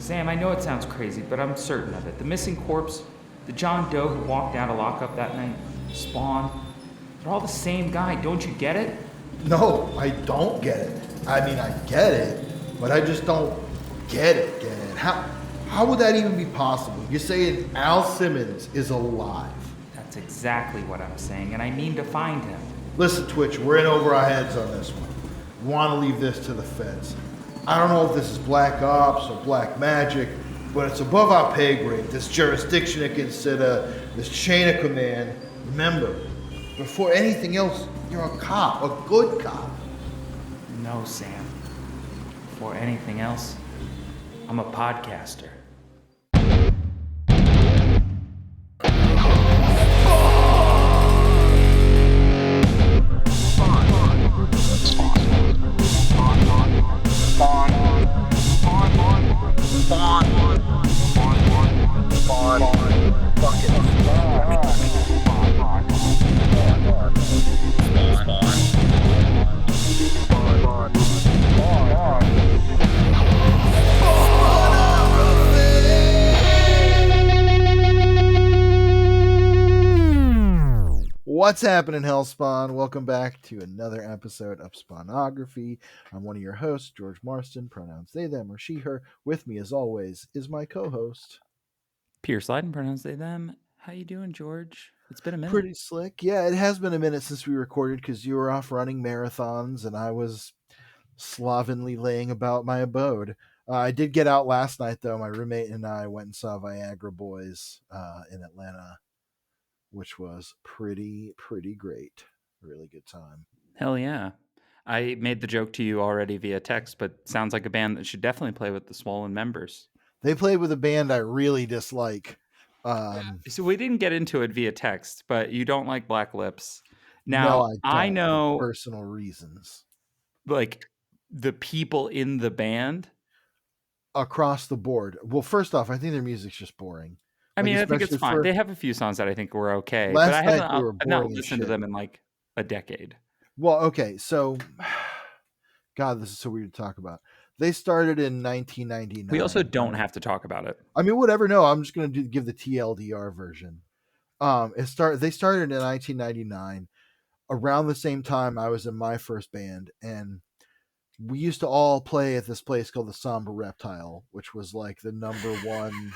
Sam, I know it sounds crazy, but I'm certain of it. The missing corpse, the John Doe who walked down a lockup that night, Spawn, they're all the same guy. Don't you get it? No, I don't get it. I mean, I get it, but I just don't get it. How would that even be possible? You're saying Al Simmons is alive. That's exactly what I'm saying, and I mean to find him. Listen, Twitch, we're in over our heads on this one. We want to leave this to the feds. I don't know if this is black ops or black magic, but it's above our pay grade. This jurisdiction to consider, this chain of command. Remember, before anything else, you're a cop, a good cop. No, Sam. Before anything else, I'm a podcaster. What's happening, Hellspawn? Welcome back to another episode of Spawnography. I'm one of your hosts, George Marston, pronouns they, them, or she, her. With me, as always, is my co-host, Pierce Leiden, pronouns they, them. How you doing, George? It's been a minute. Pretty slick. Yeah, it has been a minute since we recorded because you were off running marathons and I was slovenly laying about my abode. I did get out last night, though. My roommate and I went and saw Viagra Boys in Atlanta, which was pretty great. Really good time. Hell yeah. I made the joke to you already via text, but sounds like a band that should definitely play with the Swollen members. They played with a band I really dislike. So we didn't get into it via text, but you don't like Black Lips. Now, no, I know for personal reasons. Like the people in the band across the board. Well, first off, I think their music's just boring. I mean, I think it's fine. They have a few songs that I think were okay, but I haven't not listened to them in like a decade. Well, okay, so God, this is so weird to talk about. They started in 1999. We also don't have to talk about it. I mean, whatever. No, I'm just going to give the TLDR version. They started in 1999. Around the same time, I was in my first band, and we used to all play at this place called the Somber Reptile, which was like the number one.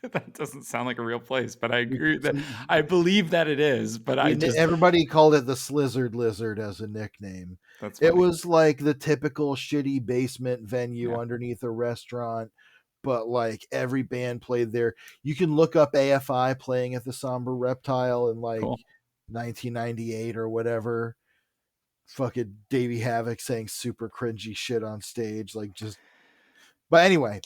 That doesn't sound like a real place, but I agree that I believe that it is. But everybody called it the Slizzard Lizard as a nickname. That's funny. It was like the typical shitty basement venue underneath a restaurant, but like every band played there. You can look up AFI playing at the Somber Reptile in like 1998 or whatever. Fucking Davey Havoc saying super cringy shit on stage, like just. But anyway,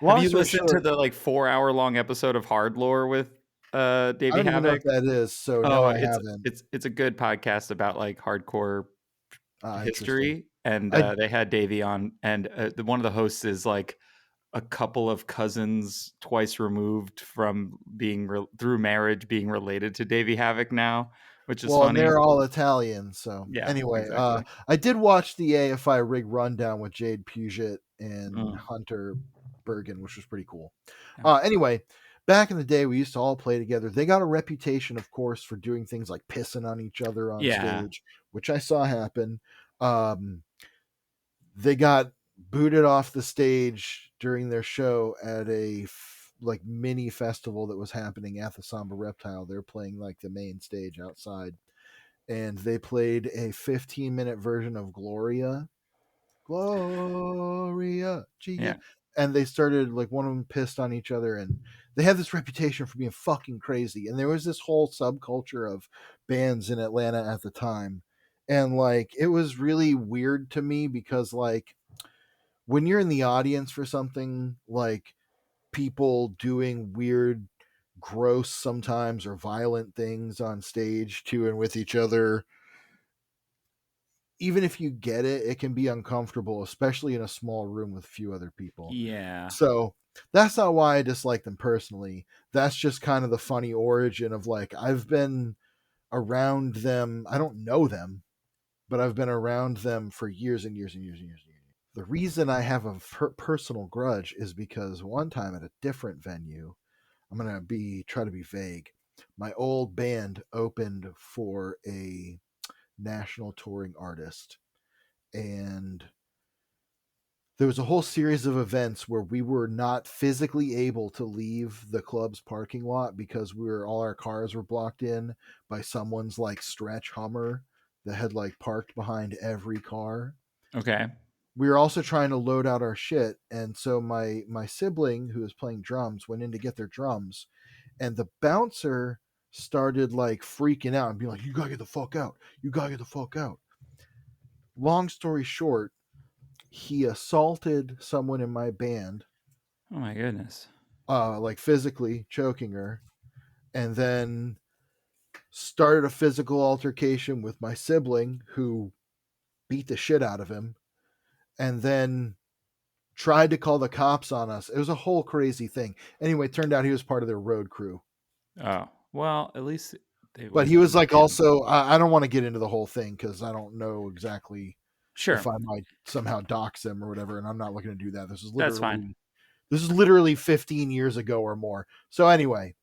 have you listened to the like 4-hour-long episode of Hard Lore with Davey Havoc? I don't even know what that is, so no, I haven't. It's a good podcast about like hardcore history, and they had Davey on, and one of the hosts is like a couple of cousins twice removed from being through marriage being related to Davey Havoc now. Which is funny. They're all Italian, so yeah. Anyway, exactly. I did watch the AFI Rig Rundown with Jade Puget and Hunter Bergen, which was pretty cool. Yeah. Anyway, back in the day, we used to all play together. They got a reputation, of course, for doing things like pissing on each other on stage, which I saw happen. They got booted off the stage during their show at a like mini festival that was happening at the Somber Reptile. They're playing like the main stage outside, and they played a 15-minute version of Gloria, and they started like one of them pissed on each other, and they had this reputation for being fucking crazy. And there was this whole subculture of bands in Atlanta at the time, and like it was really weird to me because like when you're in the audience for something, like people doing weird, gross sometimes or violent things on stage to and with each other, even if you get it, it can be uncomfortable, especially in a small room with a few other people. Yeah. So that's not why I dislike them personally. That's just kind of the funny origin of like, I've been around them. I don't know them, but I've been around them for years and years and years and years and years. The reason I have a personal grudge is because one time at a different venue, I'm gonna be try to be vague. My old band opened for a national touring artist, and there was a whole series of events where we were not physically able to leave the club's parking lot because all our cars were blocked in by someone's like stretch Hummer that had like parked behind every car. Okay. We were also trying to load out our shit, and so my sibling who was playing drums went in to get their drums, and the bouncer started like freaking out and being like, "You gotta get the fuck out! You gotta get the fuck out!" Long story short, he assaulted someone in my band, Oh my goodness. like physically choking her, and then started a physical altercation with my sibling who beat the shit out of him, and then tried to call the cops on us. It was a whole crazy thing. Anyway, it turned out he was part of their road crew. Oh, well, at least it But he wasn't was like him. also, I don't want to get into the whole thing because I don't know exactly if Sure. I might somehow dox him or whatever, and I'm not looking to do that. That's fine. This is literally 15 years ago or more. So anyway,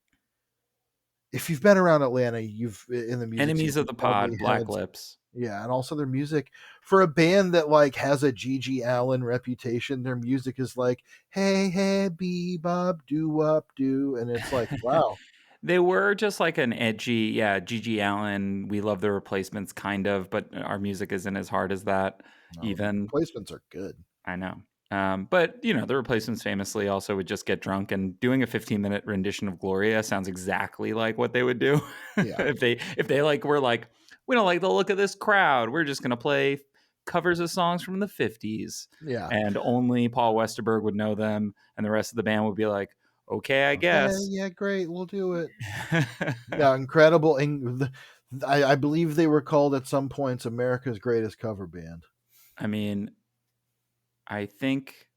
if you've been around Atlanta, you've in the music scene, Enemies of you've the probably pod, had Black Lips. yeah, and also their music for a band that like has a Gigi Allen reputation. Their music is like, hey, hey, bebop, doo wop, doo, and it's like, wow. They were just like an edgy, yeah, Gigi Allen. We love the replacements, kind of, but our music isn't as hard as that. No, the Even replacements are good. I know. But you know, the replacements famously also would just get drunk, and doing a 15-minute rendition of Gloria sounds exactly like what they would do. Yeah, if they like were like, we don't like the look of this crowd, we're just gonna play covers of songs from the 50s, yeah. and only Paul Westerberg would know them, and the rest of the band would be like, okay, I Okay, guess. yeah, great, we'll do it. Yeah, incredible. And I believe they were called at some points America's greatest cover band. I mean, I think,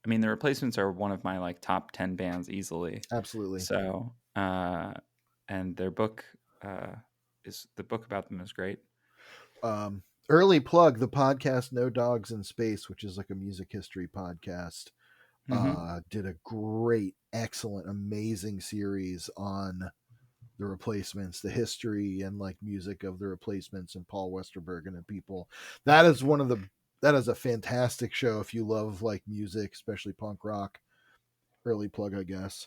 the replacements are one of my like top 10 bands easily. Absolutely. So, and their book is the book about them is great. Early plug the podcast No Dogs in Space, which is like a music history podcast. Mm-hmm. Did a great, excellent, amazing series on the replacements, the history and like music of the replacements and Paul Westerberg and the people. That is a fantastic show if you love like music, especially punk rock. Early plug, I guess.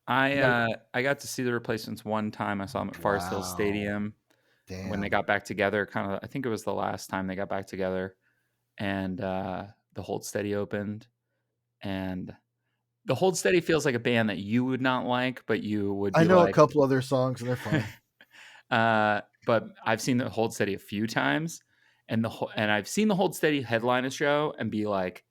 I got to see the replacements one time. I saw them at Forest Hill Wow. Stadium when they Damn. got back together. Kind of, I think it was the last time they got back together, and the Hold Steady opened, and the Hold Steady feels like a band that you would not like, but you would I be know a like. couple other songs and they're fine. But I've seen the Hold Steady a few times, and I've seen the Hold Steady headline a show and be like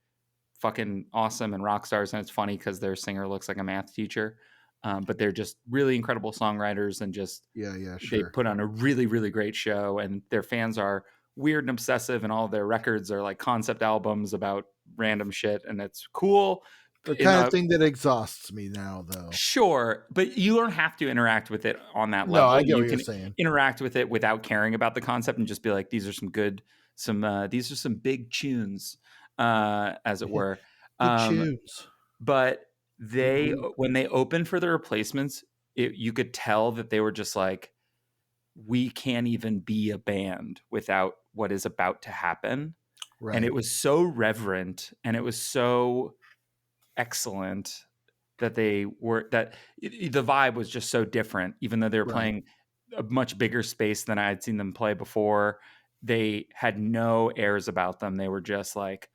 fucking awesome and rock stars, and it's funny because their singer looks like a math teacher, but they're just really incredible songwriters and just Yeah, they sure. put on a really really great show, and their fans are weird and obsessive, and all of their records are like concept albums about random shit, and it's cool. The In kind of a thing that exhausts me now, though. Sure, but you don't have to interact with it on that No, I level. get You what you're can saying. interact with it without caring about the concept and just be like, these are some good, these are some big tunes, as it were. Big Um, tunes. but Big loop. when they opened for the replacements, you could tell that they were just like, we can't even be a band without what is about to happen. And Right. it was so reverent and it was so excellent that the vibe was just so different, even though they were Right. playing a much bigger space than I had seen them play before. They had no airs about them. They were just like,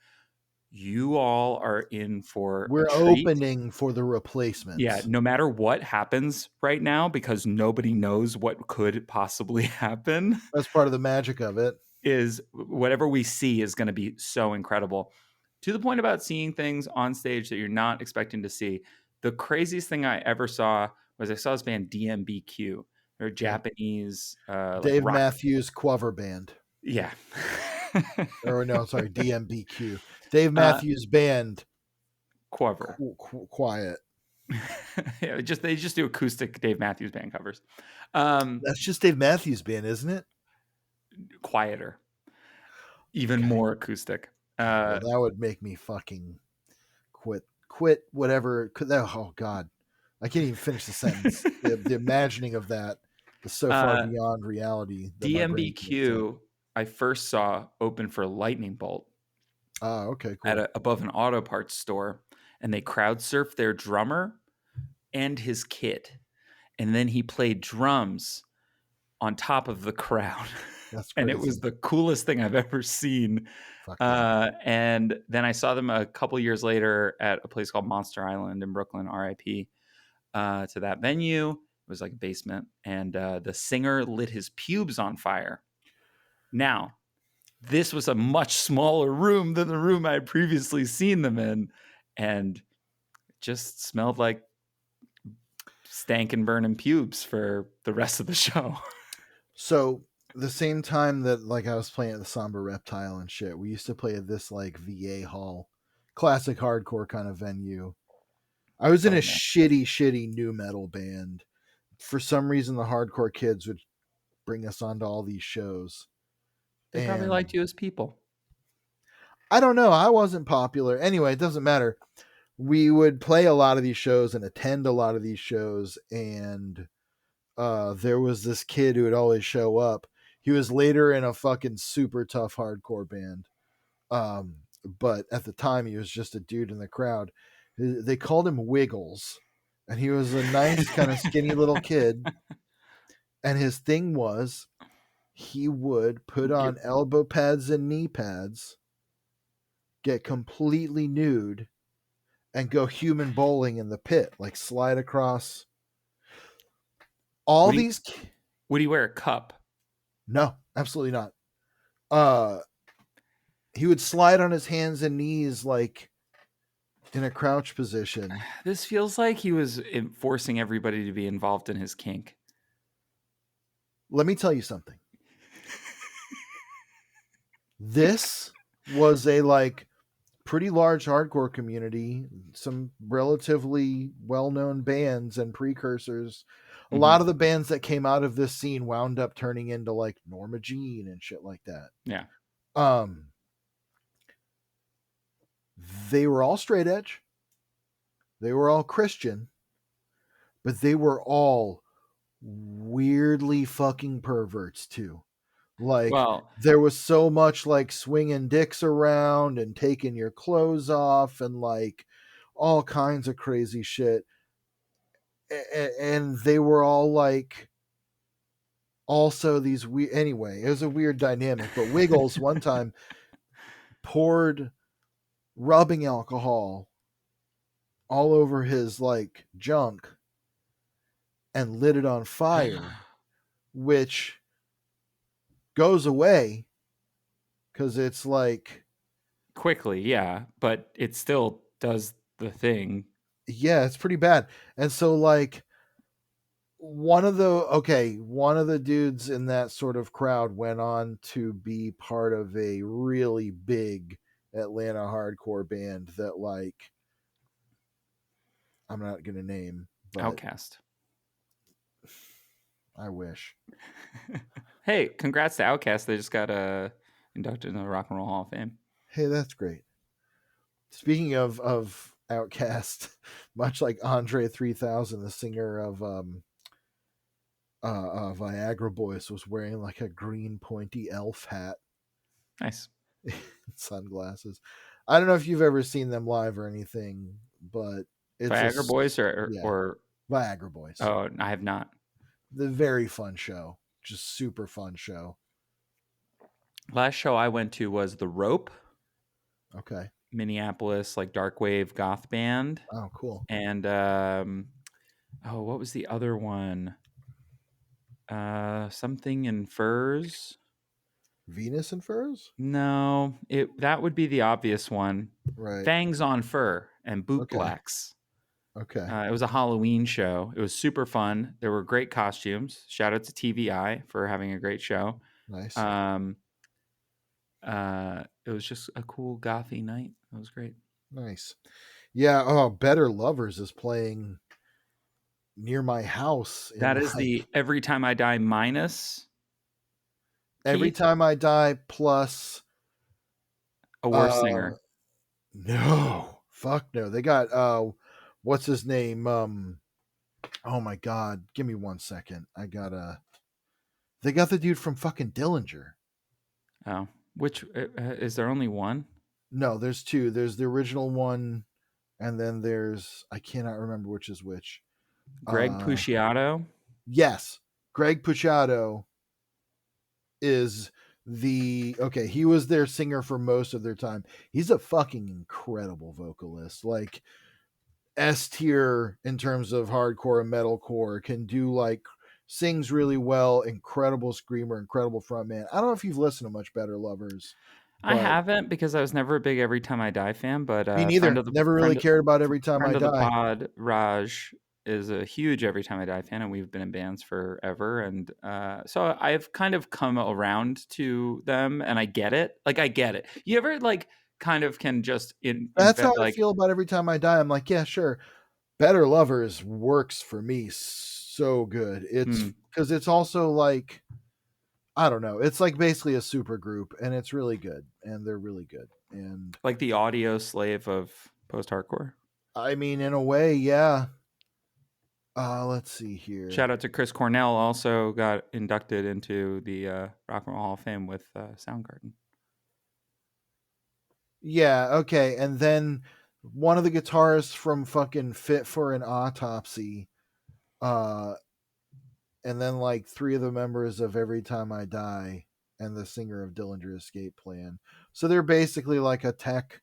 you all are in for a We're treat. opening for the Yeah, replacements. no matter what happens right now, because nobody knows what could possibly happen, That's part of the magic of it. is whatever we see is going to be so incredible. To the point about seeing things on stage that you're not expecting to see. The craziest thing I ever saw was I saw this band DMBQ. They're Yep. Japanese, like Dave rock. Matthews Quover Band. Yeah. Or no, sorry, DMBQ. Dave uh, Matthews Band. Quover. Quiet. Yeah, they just do acoustic Dave Matthews Band covers. That's just Dave Matthews Band, isn't it? Quieter, even Okay. more acoustic. Well, that would make me fucking quit whatever. Oh God, I can't even finish the sentence. The imagining of that is so far beyond reality that my brain can't take. DMBQ, I first saw open for Lightning Bolt. Okay, cool. Above an auto parts store, and they crowd surfed their drummer and his kid, and then he played drums on top of the crowd. That's And it was crazy. the coolest thing I've ever seen. Fuck yeah. And then I saw them a couple years later at a place called Monster Island in Brooklyn, RIP, to that venue. It was like a basement, and the singer lit his pubes on fire. Now, this was a much smaller room than the room I had previously seen them in, and it just smelled like stank and burning pubes for the rest of the show. So the same time that like I was playing at the Somber Reptile and shit, we used to play at this like VA hall, classic hardcore kind of venue. I was in a shitty new metal band. For some reason, the hardcore kids would bring us onto all these shows. They probably liked you as people. I don't know. I wasn't popular. Anyway, it doesn't matter. We would play a lot of these shows and attend a lot of these shows. And there was this kid who would always show up. He was later in a fucking super tough hardcore band. But at the time, he was just a dude in the crowd. They called him Wiggles. And he was a nice, kind of skinny little kid. And his thing was he would put on elbow pads and knee pads, get completely nude, and go human bowling in the pit, like slide across. Would he wear a cup? No, absolutely not. He would slide on his hands and knees like in a crouch position. This feels like he was forcing everybody to be involved in his kink. Let me tell you something. This was a like pretty large hardcore community, some relatively well-known bands and precursors. A lot of the bands that came out of this scene wound up turning into like Norma Jean and shit like that. Yeah. They were all straight edge. They were all Christian, but they were all weirdly fucking perverts too. Like, there was so much like swinging dicks around and taking your clothes off and like all kinds of crazy shit. And they were all like, also these anyway, it was a weird dynamic. But Wiggles one time poured rubbing alcohol all over his like junk and lit it on fire, which goes away because it's like quickly, yeah, but it still does the thing. Yeah, it's pretty bad. And so like one of the dudes in that sort of crowd went on to be part of a really big Atlanta hardcore band that like I'm not gonna name, but Outcast. I wish. Hey, congrats to Outcast. They just got inducted in the Rock and Roll Hall of Fame. Hey, that's great. Speaking of Outcast, much like Andre 3000, the singer of Viagra Boys, was wearing like a green pointy elf hat. Nice. Sunglasses. I don't know if you've ever seen them live or anything, but it's Viagra Boys or Viagra Boys. Oh, I have not. The very fun show. Just super fun show. Last show I went to was The Rope. Okay. Minneapolis, like dark wave goth band. Oh, cool. And what was the other one? Something in Furs. Venus in Furs? No, that would be the obvious one. Right. Fangs on Fur and Boot Blacks. Okay. It was a Halloween show. It was super fun. There were great costumes. Shout out to TVI for having a great show. Nice. It was just a cool gothy night. It was great. Nice. Yeah. Oh, Better Lovers is playing near my house. That is the Every Time I Die minus. Every Time I Die plus a worse singer. No, fuck no. They got what's his name? Oh my god, give me 1 second. I gotta. They got the dude from fucking Dillinger. Oh, which is there only one? No, there's two. There's the original one, and then there's I cannot remember which is which. Greg Uh, Puciato. yes, Greg Puciato is the okay. He was their singer for most of their time. He's a fucking incredible vocalist. Like S tier in terms of hardcore and metalcore. Can do like sings really well. Incredible screamer. Incredible frontman. I don't know if you've listened to much Better Lovers, I but haven't because I was never a big Every Time I Die fan, but me friend neither. of the Never really cared about Every Time I friend of the Die. pod, Raj, is a huge Every Time I Die fan, and we've been in bands forever. And so I've kind of come around to them, and I get it. Like, I get it. You ever, like, kind of can just That's how invent, I like, feel about Every Time I Die. I'm like, yeah, sure. Better Lovers works for me so good. It's because it's also like I don't know. It's like basically a super group, and it's really good, and they're really good. And like the audio slave of post-hardcore. I mean, in a way, yeah. Let's see here. Shout out to Chris Cornell, also got inducted into the Rock and Roll Hall of Fame with Soundgarden. Yeah, okay. And then one of the guitarists from fucking Fit for an Autopsy, uh, and then like three of the members of Every Time I Die, and the singer of Dillinger Escape Plan. So they're basically like a tech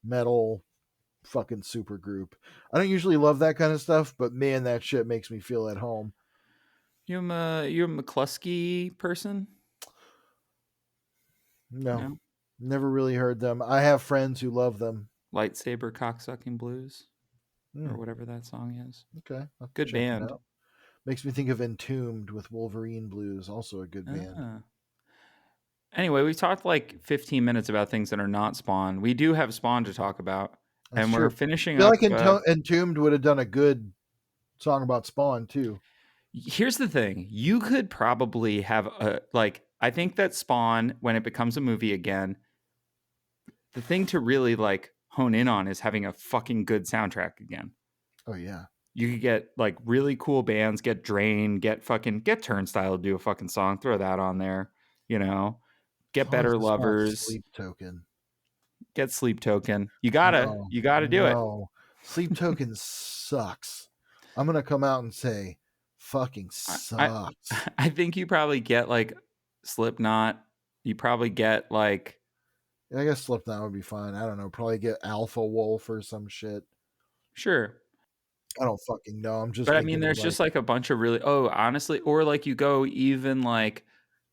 metal fucking super group. I don't usually love that kind of stuff, but man, that shit makes me feel at home. You a McCluskey person? No, No. never really heard them. I have friends who love them. Lightsaber Cocksucking Blues, or Hmm, whatever that song is. okay, I'll have to Good check it band. out. Makes me think of Entombed with Wolverine Blues, also a good band. Ah. Anyway, we've talked like 15 minutes about things that are not Spawn. We do have Spawn to talk about, That's and we're true. finishing I feel like up. Entombed would have done a good song about Spawn too. Here's the thing: you could probably have a like. I think that Spawn, when it becomes a movie again, the thing to really like hone in on is having a fucking good soundtrack again. Oh yeah. You could get like really cool bands, get Drain, get Turnstile to do a fucking song, throw that on there, you know, get As long as Better it's not Lovers, Sleep Token. get Sleep Token. No, You gotta do it. no. Sleep Token sucks. I'm gonna come out and say, fucking I sucks. I think you probably get like Slipknot. You probably get like I guess Slipknot would be fine. I don't know. Probably get Alpha Wolf or some shit. sure. I don't fucking know. I'm just But I mean, thinking of there's like just like a bunch of really, honestly, or like you go even like,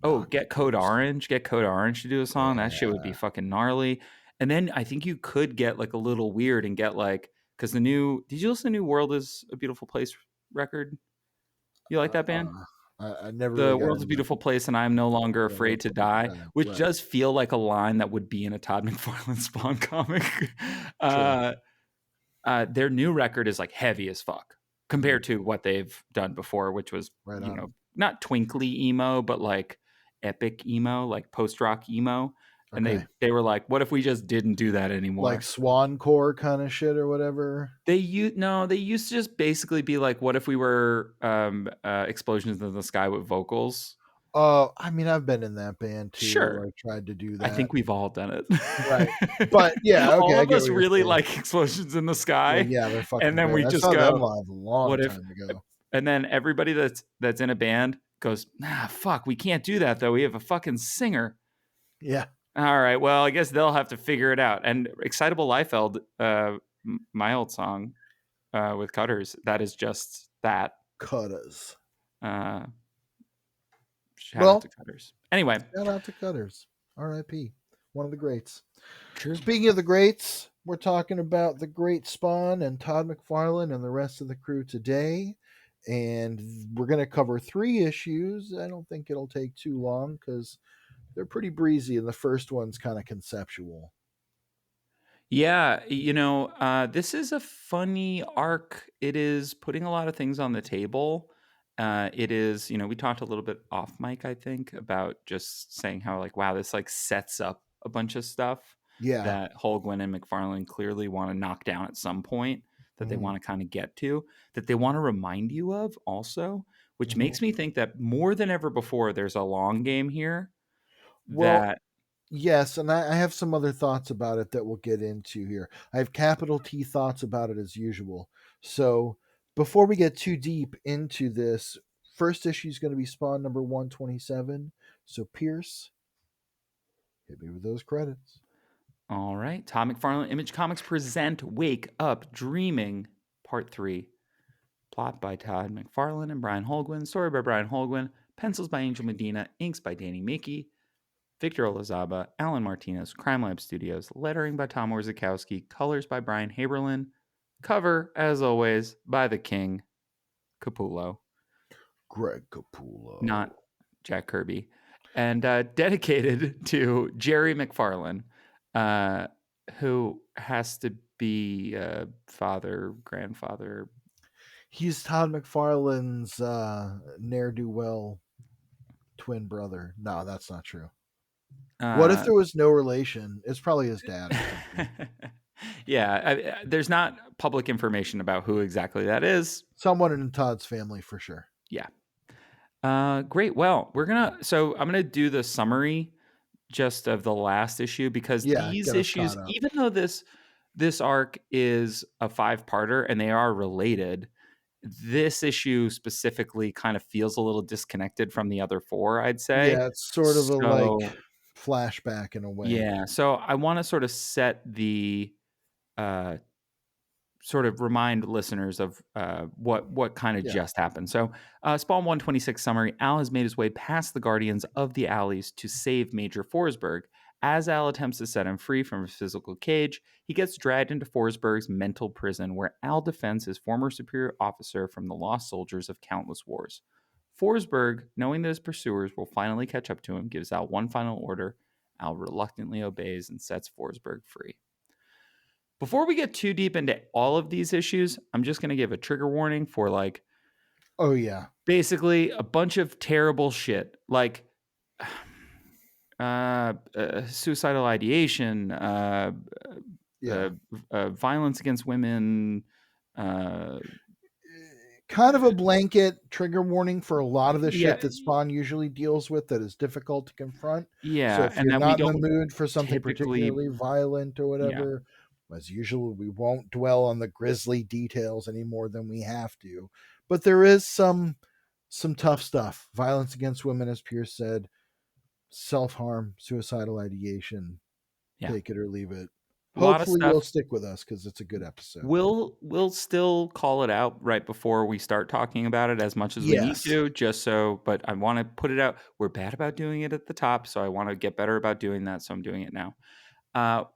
Ghost. Get Code Orange to do a song. That shit would be Yeah. fucking gnarly. And then I think you could get like a little weird and get like, because did you listen to New World is a Beautiful Place record? You like that band? I never really The got World's a into Beautiful Place and I'm No Longer the Afraid world's to a beautiful Die, time. which Right. does feel like a line that would be in a Todd McFarlane Spawn comic. True. uh, their new record is like heavy as fuck Mhm. compared to what they've done before, which was, Right on. not twinkly emo, but like epic emo, like post rock emo. And Okay. they were like, what if we just didn't do that Like anymore? Swan Core kind of shit or whatever. They used to just basically be like, what if we were explosions in the sky with vocals? I mean, I've been in that band too. Sure. I tried to do I that. think we've all done Right. it. But yeah, okay, All I of get us what you're really saying. like explosions in the Well, sky. yeah, they're And fucking then great. we I just saw them go, live a long what if, time ago. and then everybody that's in a band goes, nah, fuck, we can't do that though. We have a fucking singer. Yeah. All right, well, I guess they'll have to figure it out. And Excitable Liefeld, my old song with Cutters, that is just that. Cutters. Uh, Shout out to Well, Cutters. Anyway, shout out to Cutters. R.I.P. One of the greats. true. Speaking of the greats, we're talking about the great Spawn and Todd McFarlane and the rest of the crew today. And we're going to cover 3 issues. I don't think it'll take too long because they're pretty breezy, and the first one's kind of conceptual. Yeah, this is a funny arc. It is putting a lot of things on the table. It is, we talked a little bit off mic, I think, about just saying how like, wow, this like sets up a bunch of stuff. that Holguin and McFarlane clearly want to knock down at some point, that they want to kind of get to, that they want to remind you of also, which makes me think that more than ever before, there's a long game here. Well, that yes, and I have some other thoughts about it that we'll get into here. I have capital T thoughts about it as usual. So before we get too deep into this, first issue is going to be Spawn number 127. So Pierce, hit me with those credits. All right. Todd McFarlane Image Comics present Wake Up Dreaming Part 3. Plot by Todd McFarlane and Brian Holguin. Story by Brian Holguin. Pencils by Angel Medina. Inks by Danny Mickey. Victor Olazaba. Alan Martinez. Crime Lab Studios. Lettering by Tom Warzakowski. Colors by Brian Haberlin. Cover, as always, by the King, Capullo. Greg Capullo. Not Jack Kirby. And dedicated to Jerry McFarlane, who has to be father, grandfather. He's Todd McFarlane's ne'er-do-well twin brother. No, that's not true. What if there was no relation? It's probably his dad or something. Yeah, there's not public information about who exactly that is. Someone in Todd's family for sure. Yeah. Great. Well, I'm gonna do the summary just of the last issue, because these issues, even though this arc is a 5-parter and they are related, this issue specifically kind of feels a little disconnected from the other 4, I'd say. Yeah, it's sort of a flashback in a way. Yeah. So I want to sort of set the sort of remind listeners of what kind of just happened. So Spawn 126 summary. Al has made his way past the Guardians of the Alleys to save Major Forsberg. As Al attempts to set him free from his physical cage, he gets dragged into Forsberg's mental prison, where Al defends his former superior officer from the lost soldiers of countless wars. Forsberg, knowing that his pursuers will finally catch up to him, gives Al one final order. Al reluctantly obeys and sets Forsberg free. Before we get too deep into all of these issues, I'm just going to give a trigger warning for basically a bunch of terrible shit, like suicidal ideation, violence against women, kind of a blanket trigger warning for a lot of the shit that Spawn usually deals with that is difficult to confront. Yeah. So if you're not in the mood for something particularly violent or whatever, as usual, we won't dwell on the grisly details any more than we have to. But there is some tough stuff. Violence against women, as Pierce said, self-harm, suicidal ideation. Take it or leave it. Hopefully you'll stick with us because it's a good episode. We'll still call it out right before we start talking about it as much as we need to, but I want to put it out. We're bad about doing it at the top, so I want to get better about doing that, so I'm doing it now.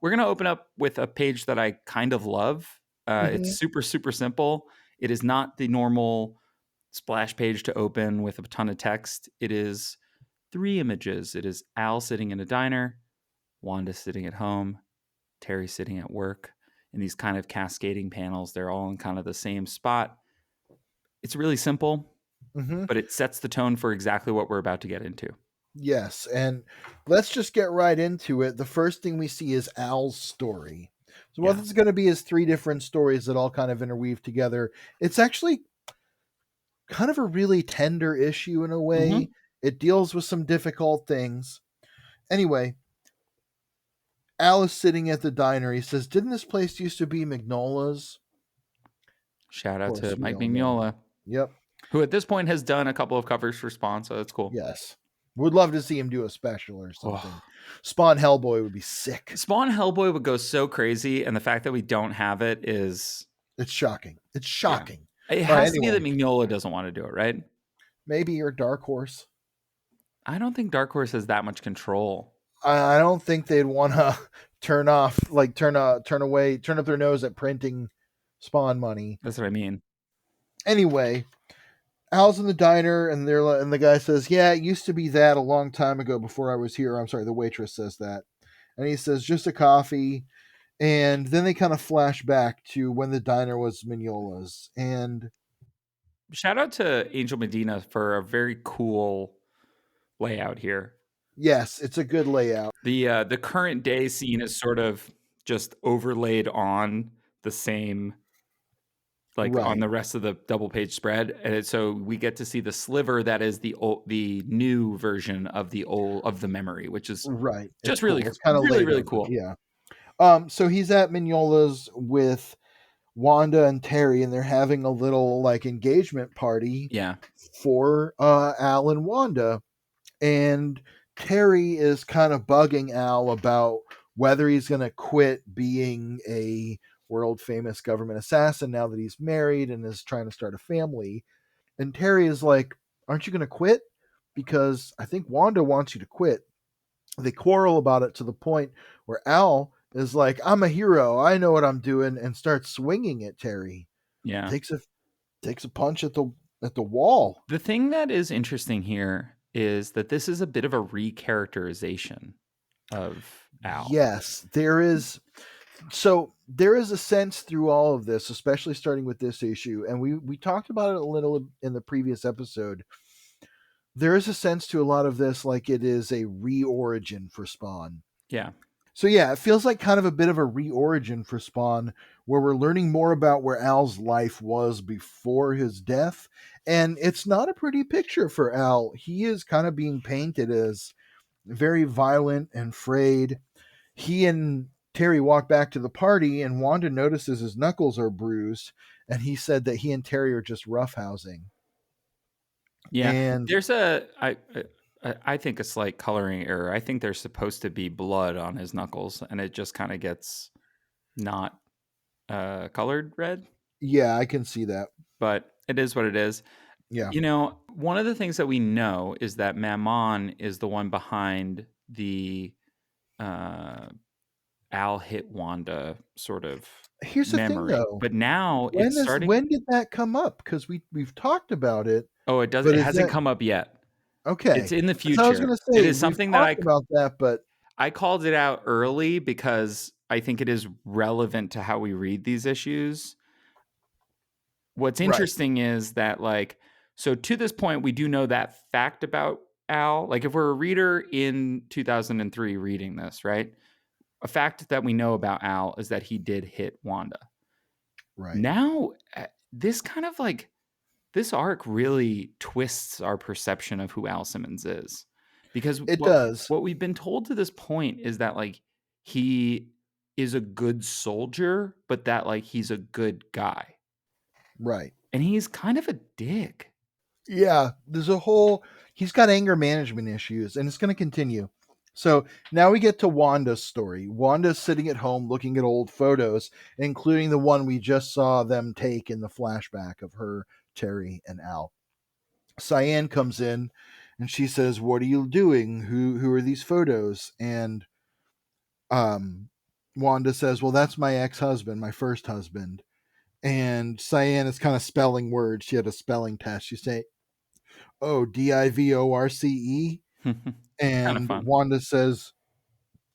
We're going to open up with a page that I kind of love. It's super, super simple. It is not the normal splash page to open with a ton of text. It is 3 images. It is Al sitting in a diner, Wanda sitting at home, Terry sitting at work, in these kind of cascading panels. They're all in kind of the same spot. It's really simple, but it sets the tone for exactly what we're about to get into. Yes, and let's just get right into it. The first thing we see is Al's story. So what it's going to be is 3 different stories that all kind of interweave together. It's actually kind of a really tender issue in a way. It deals with some difficult things. Anyway, Al is sitting at the diner. He says, "Didn't this place used to be Mignola's?" Shout out to Mike Mignola. Yep. Who at this point has done a couple of covers for Spawn, so that's cool. Yes. Would love to see him do a special or something. Spawn Hellboy would be sick. Spawn Hellboy would go so crazy, and the fact that we don't have it is... It's shocking. It's shocking. Yeah. It has to be that Mignola doesn't want to do it, right? Maybe, or Dark Horse. I don't think Dark Horse has that much control. I don't think they'd want to turn up their nose at printing Spawn money. That's what I mean. Anyway, Al's in the diner, and the guy says, "Yeah, it used to be that a long time ago before I was here." I'm sorry, the waitress says that. And he says, "Just a coffee." And then they kind of flash back to when the diner was Mignola's. And shout out to Angel Medina for a very cool layout here. Yes, it's a good layout. The current day scene is sort of just overlaid on the same, like on Right. the rest of the double page spread, and so we get to see the sliver that is the new version of the memory, which is Right. It's just really cool. It's kind of really laid really over. cool. Yeah. So he's at Mignola's with Wanda and Terry, and they're having a little like engagement party Yeah, for Al and Wanda. And Terry is kind of bugging Al about whether he's going to quit being a world famous government assassin now that he's married and is trying to start a family. And Terry is like, aren't you going to quit? Because I think Wanda wants you to quit. They quarrel about it to the point where Al is like, I'm a hero. I know what I'm doing, and starts swinging at Terry. yeah. Takes a punch at the wall. The thing that is interesting here is that this is a bit of a recharacterization of Al. Yes, there is. So there is a sense through all of this, especially starting with this issue, and we talked about it a little in the previous episode. There is a sense to a lot of this like it is a reorigin for Spawn. Yeah. So yeah, it feels like kind of a bit of a reorigin for Spawn, where we're learning more about where Al's life was before his death, and it's not a pretty picture for Al. He is kind of being painted as very violent and frayed. He and Terry walk back to the party, and Wanda notices his knuckles are bruised, and he said that he and Terry are just roughhousing. Yeah. And There's I think a slight coloring error. I think there's supposed to be blood on his knuckles, and it just kind of gets not colored red. yeah, I can see that. But it is what it is. Yeah. You know, one of the things that we know is that Mammon is the one behind the uh, Al hit Wanda sort of Here's the thing, memory. though. But now it's starting. When did that come up? Because we've talked about it, Oh, it doesn't. but It is hasn't that come up yet. It's okay? in the So I was future. going to It say is we've something that talked about that, but I called it out early because I think it is relevant to how we read these issues. What's right, interesting is that, like, so to this point, we do know that fact about Al. Like, if we're a reader in 2003 reading this, right? A fact that we know about Al is that he did hit Wanda. right. Now, this kind of like this arc really twists our perception of who Al Simmons is, because It does. what we've been told to this point is that like he is a good soldier, but that like he's a good guy, Right. and he's kind of a dick. Yeah, there's a whole he's got anger management issues and it's going to continue. So now we get to Wanda's story. Wanda's sitting at home looking at old photos, including the one we just saw them take in the flashback of her, Terry, and Al. Cyan comes in and she says, "What are you doing? Who are these photos?" And um Wanda says, "Well, that's my ex-husband, my first husband." And Cyan is kind of spelling words. She had a spelling test. She say, "Oh, Divorce." Kind of And fun. Wanda says,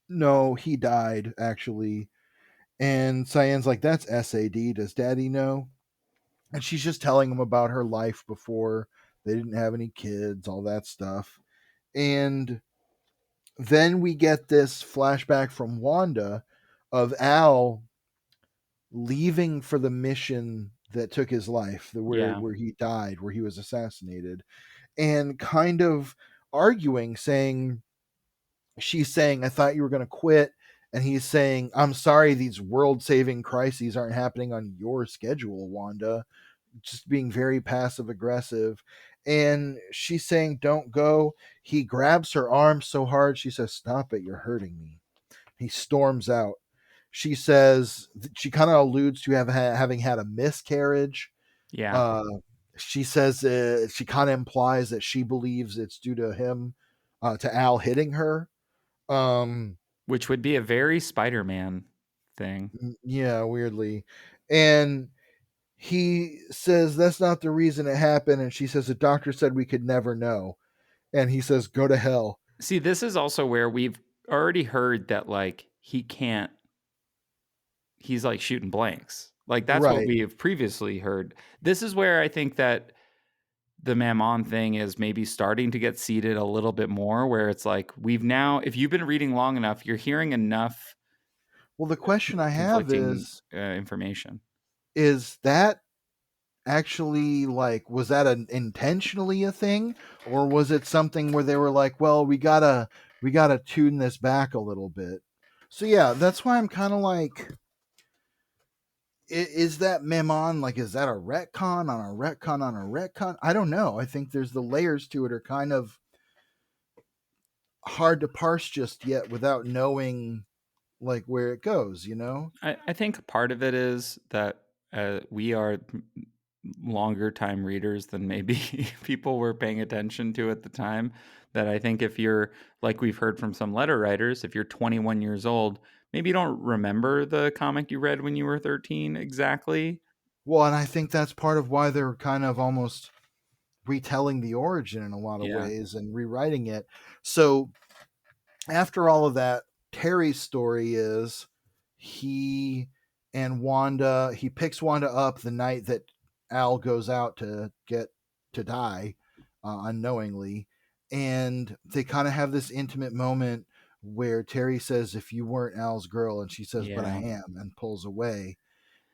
"No, he died, actually." And Cyan's like, "That's SAD. Does daddy know?" And she's just telling him about her life before they didn't have any kids, all that stuff. And then we get this flashback from Wanda of Al leaving for the mission that took his life, Yeah, where he died, where he was assassinated, and kind of arguing, saying, she's saying, "I thought you were going to quit." And he's saying, "I'm sorry, these world saving crises aren't happening on your schedule, Wanda." Just being very passive aggressive. And she's saying, "Don't go." He grabs her arm so hard, she says, "Stop it, you're hurting me." He storms out. She says, she kind of alludes to having had a miscarriage. yeah. Uh, she says, she kind of implies that she believes it's due to him, to Al hitting her. Um, Which would be a very Spider-Man thing. yeah, weirdly. And he says, "That's not the reason it happened." And she says, "The doctor said we could never know." And he says, "Go to hell." See, this is also where we've already heard that like he can't. He's like shooting blanks. Like that's what Right. we have previously heard. This is where I think that the Mammon thing is maybe starting to get seeded a little bit more, where it's like we've now, if you've been reading long enough, you're hearing enough. Well, the question I have conflicting information. Is that actually like, was that intentionally a thing, or was it something where they were like, well, we gotta tune this back a little bit? So yeah, that's why I'm kind of like, is that Mammon, like, is that a retcon on a retcon on a retcon? I don't know. I think there's the layers to it are kind of hard to parse just yet without knowing like where it goes, you know? I think part of it is that we are longer time readers than maybe people were paying attention to at the time. That I think if you're, like we've heard from some letter writers, if you're 21 years old, maybe you don't remember the comic you read when you were 13 exactly. Well, and I think that's part of why they're kind of almost retelling the origin in a lot of ways and rewriting it. So after all of that, Terry's story is he picks Wanda up the night that Al goes out to die unknowingly. And they kind of have this intimate moment where Terry says, if you weren't Al's girl, and she says, but I am, and pulls away.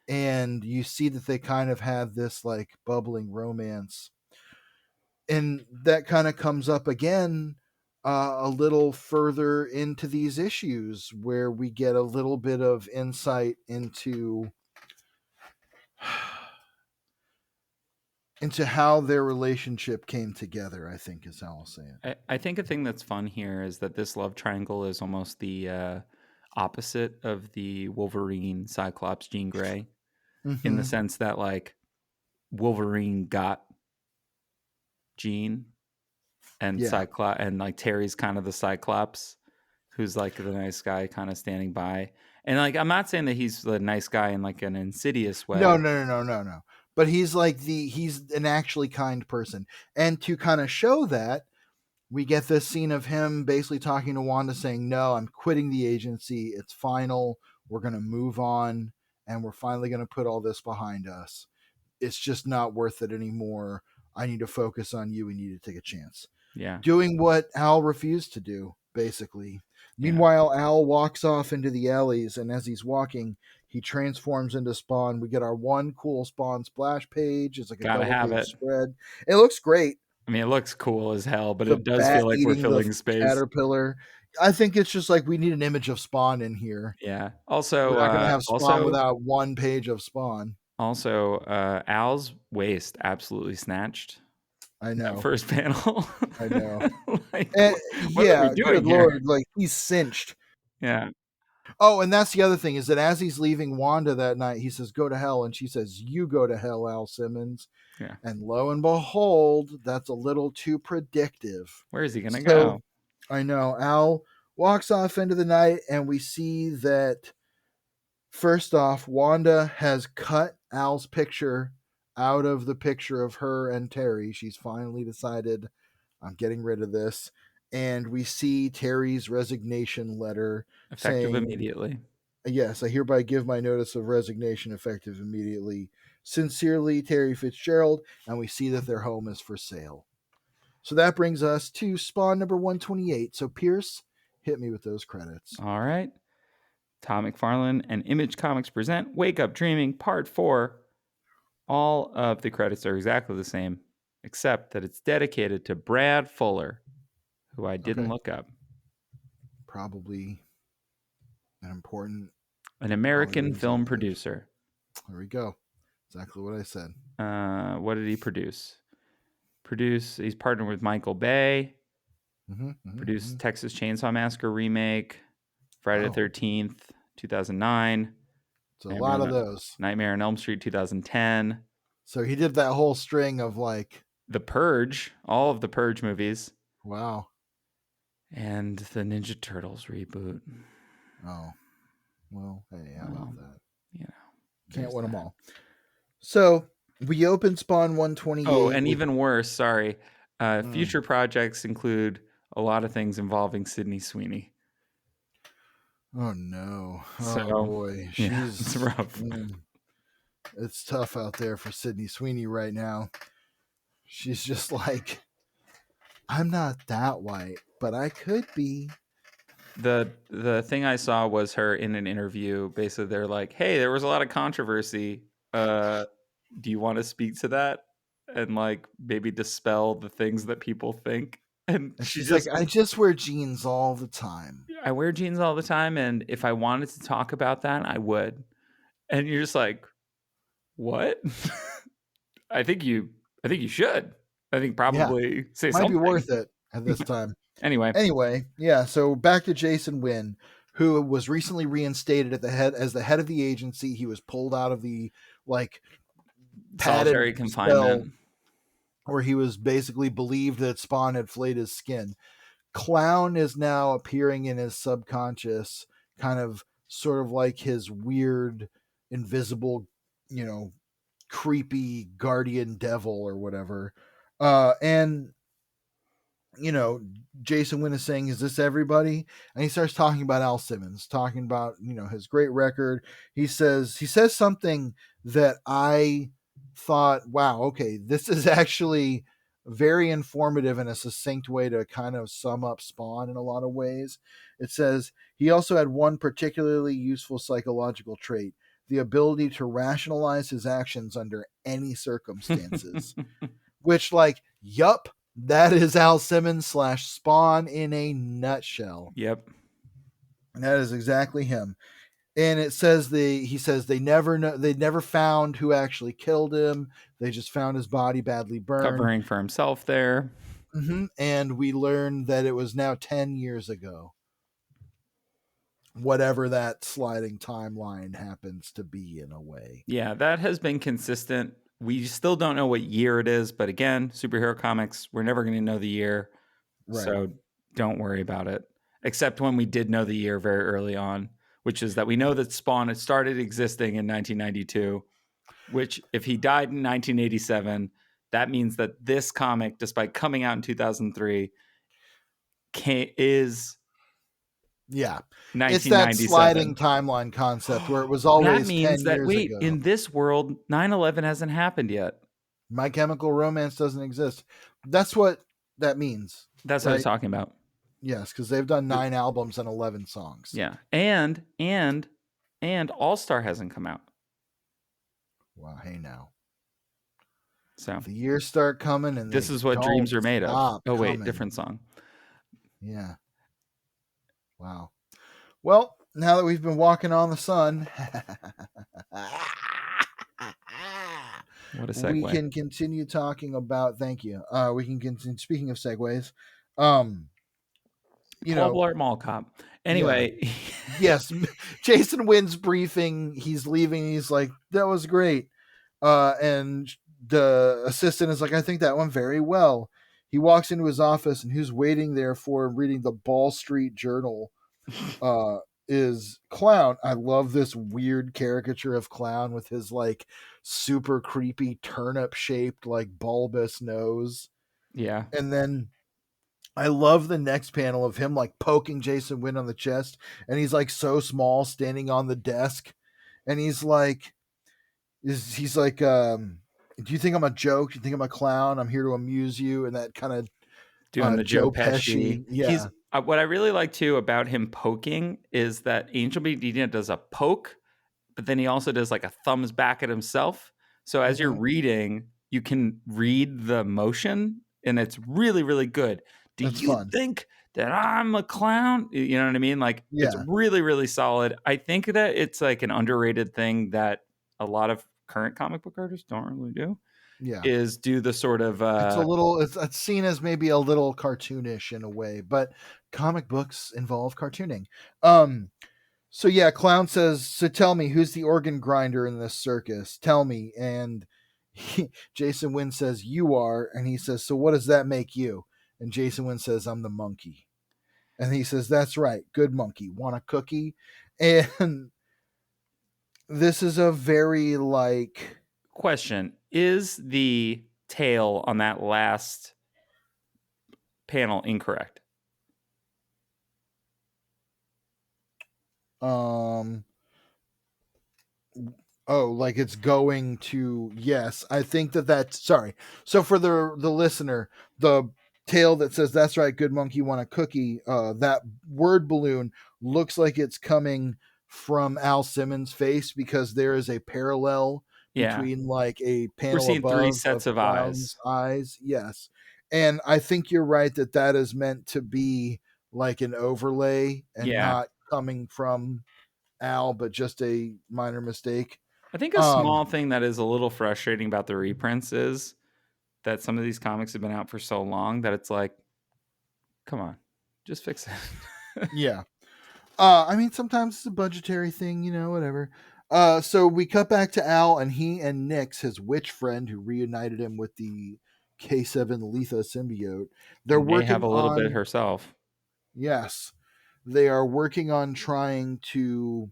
And you see that they kind of have this like bubbling romance. And that kind of comes up again a little further into these issues where we get a little bit of insight into how their relationship came together, I think is how I'll say it. I think a thing that's fun here is that this love triangle is almost the opposite of the Wolverine, Cyclops, Jean Grey, in the sense that like Wolverine got Jean, and Cyclops, and like Terry's kind of the Cyclops, who's like the nice guy kind of standing by. And like, I'm not saying that he's the nice guy in like an insidious way. No. But he's like he's an actually kind person. And to kind of show that, we get this scene of him basically talking to Wanda saying, no, I'm quitting the agency. It's final. We're going to move on. And we're finally going to put all this behind us. It's just not worth it anymore. I need to focus on you. We need to take a chance. Yeah. Doing what Al refused to do, basically. Meanwhile, Al walks off into the alleys, and as he's walking, he transforms into Spawn. We get our one cool Spawn splash page. It's like a double-page spread. It looks great. I mean, it looks cool as hell, but it does feel like we're filling space. Caterpillar. I think it's just like we need an image of Spawn in here. Yeah. Also, we're not going to have Spawn without one page of Spawn. Also, Al's waist absolutely snatched. I know. That first panel. I know. Like, what are we doing here? Lord, like he's cinched. Yeah. Oh, and that's the other thing is that as he's leaving Wanda that night, he says, go to hell. And she says, you go to hell, Al Simmons. Yeah. And lo and behold, that's a little too predictive. Where is he going to go? I know. Al walks off into the night, and we see that first off, Wanda has cut Al's picture out of the picture of her and Terry. She's finally decided, I'm getting rid of this. And we see Terry's resignation letter effective immediately. Yes, I hereby give my notice of resignation effective immediately. Sincerely, Terry Fitzgerald. And we see that their home is for sale. So that brings us to Spawn number 128. So Pierce, hit me with those credits. All right. Todd McFarlane and Image Comics present Wake Up Dreaming Part 4. All of the credits are exactly the same, except that it's dedicated to Brad Fuller, who I didn't look up. Probably an American film producer. There we go. Exactly what I said. What did he produce? He's partnered with Michael Bay. Produced Texas Chainsaw Massacre remake, Friday the 13th, 2009. It's a lot of those. Nightmare on Elm Street, 2010. So he did that whole string of like The Purge, all of the Purge movies. Wow. And the Ninja Turtles reboot. Oh. Well, hey, how about that? You know. Can't win them all. So we open Spawn 128. Oh, and even worse, sorry. Future projects include a lot of things involving Sydney Sweeney. Oh no! So, oh boy, it's rough. It's tough out there for Sydney Sweeney right now. She's just like, I'm not that white, but I could be. The thing I saw was her in an interview. Basically, they're like, "Hey, there was a lot of controversy. Do you want to speak to that and like maybe dispel the things that people think?" And And she she's like, just, I just wear jeans all the time. "I wear jeans all the time, and if I wanted to talk about that, I would." And you're just like, "What?" I think you, I think you should. I think Yeah, probably say might be something. worth it at this time. Anyway, Anyway, yeah, so back to Jason Wynn, who was recently reinstated at the head as the head of the agency. He was pulled out of the like padded solitary cell confinement. where he was basically believed that Spawn had flayed his skin. Clown is now appearing in his subconscious, kind of sort of like his weird, invisible, you know, creepy guardian devil or whatever. And you know, Jason Wynn is saying, "Is this everybody?" And he starts talking about Al Simmons, talking about his great record. He says something that I thought, wow, okay, this is actually very informative and a succinct way to kind of sum up Spawn in a lot of ways. It says he also had one particularly useful psychological trait: the ability to rationalize his actions under any circumstances. Which, like, yup, that is Al Simmons slash Spawn in a nutshell. Yep. And that is exactly him. And he says they never found who actually killed him. They just found his body badly burned. Covering for himself there. And we learned that it was now 10 years ago. Whatever that sliding timeline happens to be, in a way. Yeah, that has been consistent. We still don't know what year it is, but again, superhero comics, we're never going to know the year. Right. So don't worry about it. Except when we did know the year very early on, which is that we know that Spawn had started existing in 1992, which if he died in 1987, that means that this comic, despite coming out in 2003, is Yeah. It's that 1997. sliding timeline concept where it was That always means 10 that, years wait, ago. in this world, 9/11 hasn't happened yet. My Chemical Romance doesn't exist. That's what that means, That's what I was right? talking about. Yes, because they've done 9 albums and 11 songs. Yeah. And All Star hasn't come out. Wow, hey now. So The years start coming and this they is what don't dreams are made of. stop Oh wait, coming. different song. Yeah. Wow. Well, now that we've been walking on the sun, What a we segue. can continue talking about. Thank you. We can continue. Speaking of segues, um, you Paul know, Blart Mall Cop. yeah, Anyway, yes, Jason wins briefing. He's leaving. He's like, "That was great," and the assistant is like, "I think that went very well." He walks into his office, and who's waiting there for him, reading the Ball Street Journal, uh, is Clown. I love this weird caricature of Clown with his like super creepy turnip shaped like bulbous nose. yeah. And then I love the next panel of him like poking Jason Wynn on the chest, and he's like so small standing on the desk, and he's like, he's like, do you think I'm a joke? Do you think I'm a clown? I'm here to amuse you, and that kind of Doing the Joe Joe Pesci. Pesci, yeah, What I really like too about him poking is that Angel B. Dina does a poke, but then he also does like a thumbs back at himself. So as you're mm-hmm. reading, you can read the motion, and it's really, really good. Do That's you fun, think that I'm a clown? You know what I mean? Like it's yeah, really, really solid. I think that it's like an underrated thing that a lot of current comic book artists don't really do yeah. is do the sort of It's seen as maybe a little cartoonish in a way, but comic books involve cartooning. So yeah, Clown says, "So tell me, who's the organ grinder in this circus? Tell me." And Jason Wynn says, "You are." And he says, "So what does that make you?" And Jason Wynn says, "I'm the monkey." And he says, "That's right, good monkey. Want a cookie?" And this is a very like question. Is the tail on that last panel incorrect? um Oh, like it's going to, yes. I think that's sorry. So for the listener, the tail that says "That's right, good monkey want a cookie," that word balloon looks like it's coming from Al Simmons' face because there is a parallel Yeah. between like a We're panel seeing three above sets of of Clown's eyes. eyes. Yes, and I think you're right that that is meant to be like an overlay and Yeah. not coming from Al, but just a minor mistake. I think a small thing that is a little frustrating about the reprints is that some of these comics have been out for so long that it's like, come on, just fix it. Yeah. I mean, sometimes it's a budgetary thing, you know, whatever. So we cut back to Al, and he and Nyx, his witch friend who reunited him with the K7 Letha symbiote, they're And may have working a little bit on, herself. yes, they are working on trying to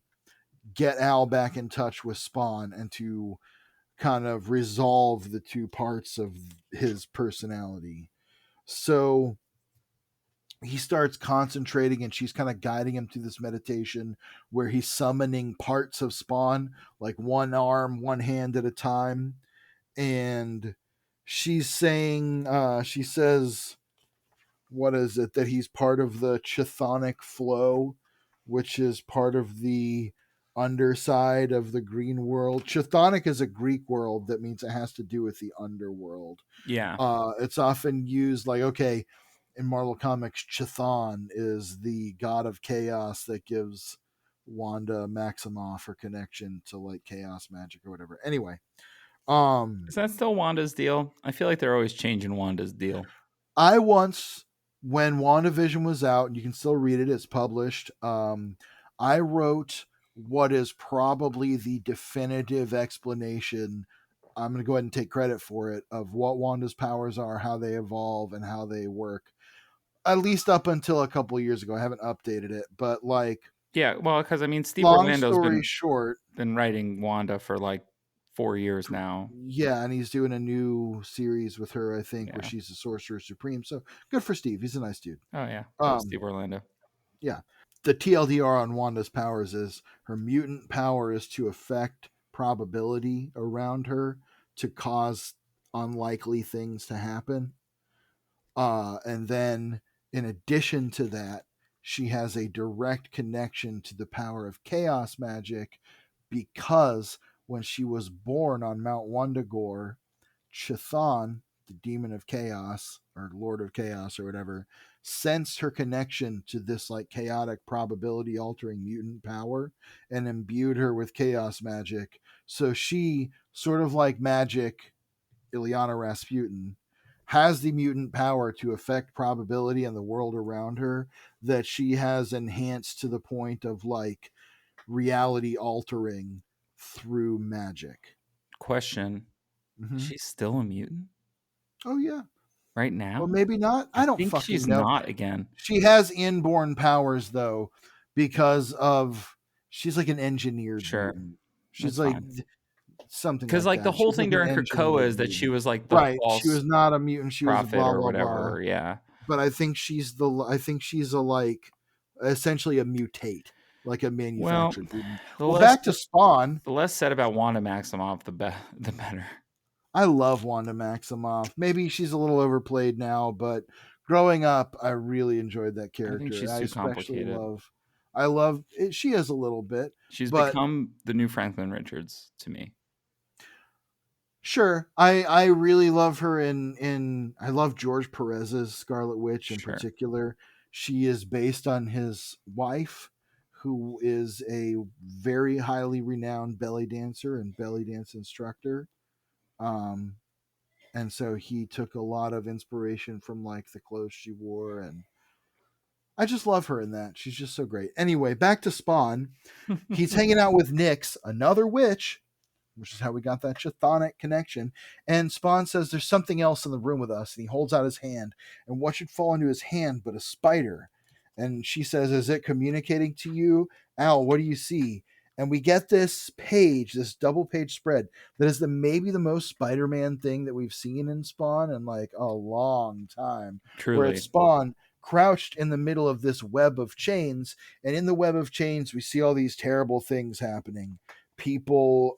get Al back in touch with Spawn and to kind of resolve the two parts of his personality. So he starts concentrating and she's kind of guiding him through this meditation where he's summoning parts of Spawn, like one arm, one hand at a time. And she's saying, she says, what is it, that he's part of the chthonic flow, which is part of the underside of the green world. Chthonic is a Greek world that means it has to do with the underworld. Yeah. It's often used like, okay, in Marvel Comics, Chthon is the god of chaos that gives Wanda Maximoff her connection to like chaos magic or whatever. Anyway, Is that still Wanda's deal? I feel like they're always changing Wanda's deal. I once, when WandaVision was out, and you can still read it, it's published. I wrote what is probably the definitive explanation. I'm going to go ahead and take credit for it of what Wanda's powers are, how they evolve, and how they work. At least up until a couple of years ago, I haven't updated it, but like, Yeah, well, because I mean, Steve long Orlando's story short, been writing Wanda for like 4 years now. yeah, and he's doing a new series with her, I think, where Yeah. she's the Sorcerer Supreme. So good for Steve. He's a nice dude. Oh yeah, love Um, Steve Orlando. yeah. The TLDR on Wanda's powers is her mutant power is to affect probability around her to cause unlikely things to happen. And then, in addition to that, she has a direct connection to the power of chaos magic because when she was born on Mount Wundagore, Chthon, the demon of chaos or lord of chaos or whatever, sensed her connection to this like chaotic probability altering mutant power and imbued her with chaos magic. So she, sort of like magic Ilyana Rasputin, has the mutant power to affect probability and the world around her that she has enhanced to the point of like reality altering through magic. Question: Mm-hmm. She's still a mutant Oh yeah. right Or now? maybe not. I I don't think fucking she's know. not again. She has inborn powers though, because of she's like an engineered Sure, mutant. She's that's like fine. something Because like like the that. whole She's like thing an during Krakoa engineered is that she mutant. was like the Right. She false was not a mutant. She was a prophet blah or blah blah. whatever. Yeah. But I think she's a like essentially a mutate, like a Well, manufactured mutant. the Well, less back to Spawn. the less said about Wanda Maximoff, the better. I love Wanda Maximoff. Maybe she's a little overplayed now, but growing up, I really enjoyed that I think character. she's I too especially complicated. love it. She is a little bit, She's but become the new Franklin Richards to me. sure. I really love her in I love George Perez's Scarlet Witch in Sure. particular. She is based on his wife, who is a very highly renowned belly dancer and belly dance instructor. Um, and so he took a lot of inspiration from like the clothes she wore, and I just love her in that. She's just so great. Anyway, back to Spawn. He's hanging out with Nyx, another witch, which is how we got that chthonic connection. And Spawn says there's something else in the room with us, and he holds out his hand. And what should fall into his hand but a spider? And she says, "Is it communicating to you, Al? What do you see?" And we get this page, this double page spread that is maybe the most Spider-Man thing that we've seen in Spawn in like a long time, where it's Truly. Spawn crouched in the middle of this web of chains, and in the web of chains we see all these terrible things happening. people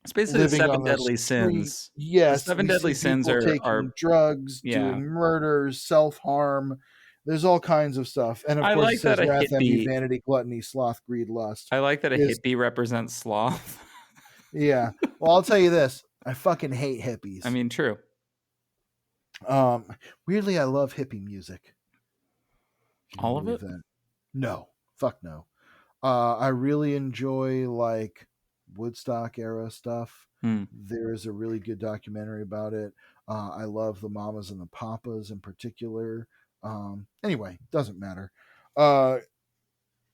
It's basically the living seven on the deadly street. sins. The Yes, seven we deadly see sins people are taking drugs, yeah. doing murders, self-harm. There's all kinds of stuff. And of I course it like that says a wrath, envy, hippie vanity, gluttony, sloth, greed, lust I like that a is hippie represents sloth. yeah. Well, I'll tell you this. I fucking hate I hippies. mean, true. Um Weirdly I love hippie music. Can you All of believe it? that? No. Fuck no. I really enjoy like Woodstock era stuff. Hmm. There's a really good documentary about it. I love the Mamas and the Papas in particular. Anyway, doesn't matter. Uh,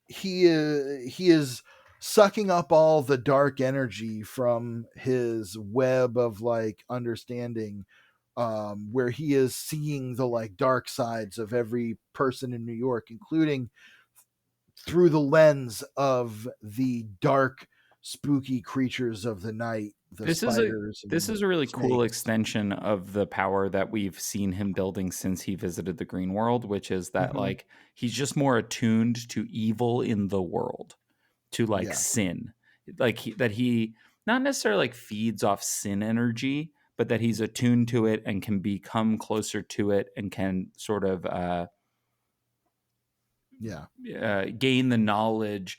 he is sucking up all the dark energy from his web of like understanding, where he is seeing the like dark sides of every person in New York, including through the lens of the dark, spooky creatures of the night, the This is a spiders this and is a really cool snakes. extension of the power that we've seen him building since he visited the green world, which is that Mm-hmm. like he's just more attuned to evil in the world, to like Yeah, sin. Like that he not necessarily like feeds off sin energy, but that he's attuned to it and can become closer to it and can sort of yeah, gain the knowledge.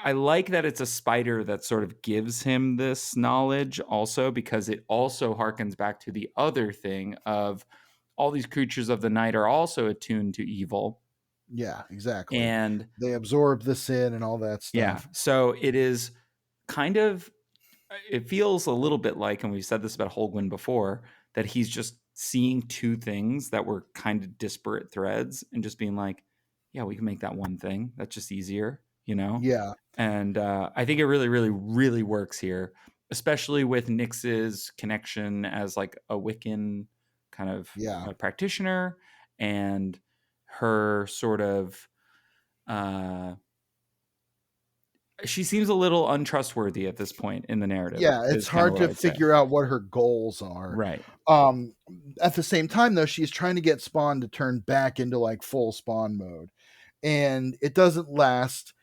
I like that it's a spider that sort of gives him this knowledge also, because it also harkens back to the other thing of all these creatures of the night are also attuned to evil. yeah, exactly. And They absorb the sin and all that yeah, stuff. so it is kind of, it feels a little bit like, and we've said this about Holguin before, that he's just seeing two things that were kind of disparate threads and just being like, yeah, we can make that one thing. That's just easier, you know? Yeah, And I think it really, really, really works here, especially with Nyx's connection as like a Wiccan kind of yeah, practitioner, and her sort of uh, she seems a little untrustworthy at this point in the narrative, yeah. It's is kind of hard what to I'd say. figure out what her goals are. Right. Um, at the same time, though, she's trying to get Spawn to turn back into like full Spawn mode, and it doesn't last.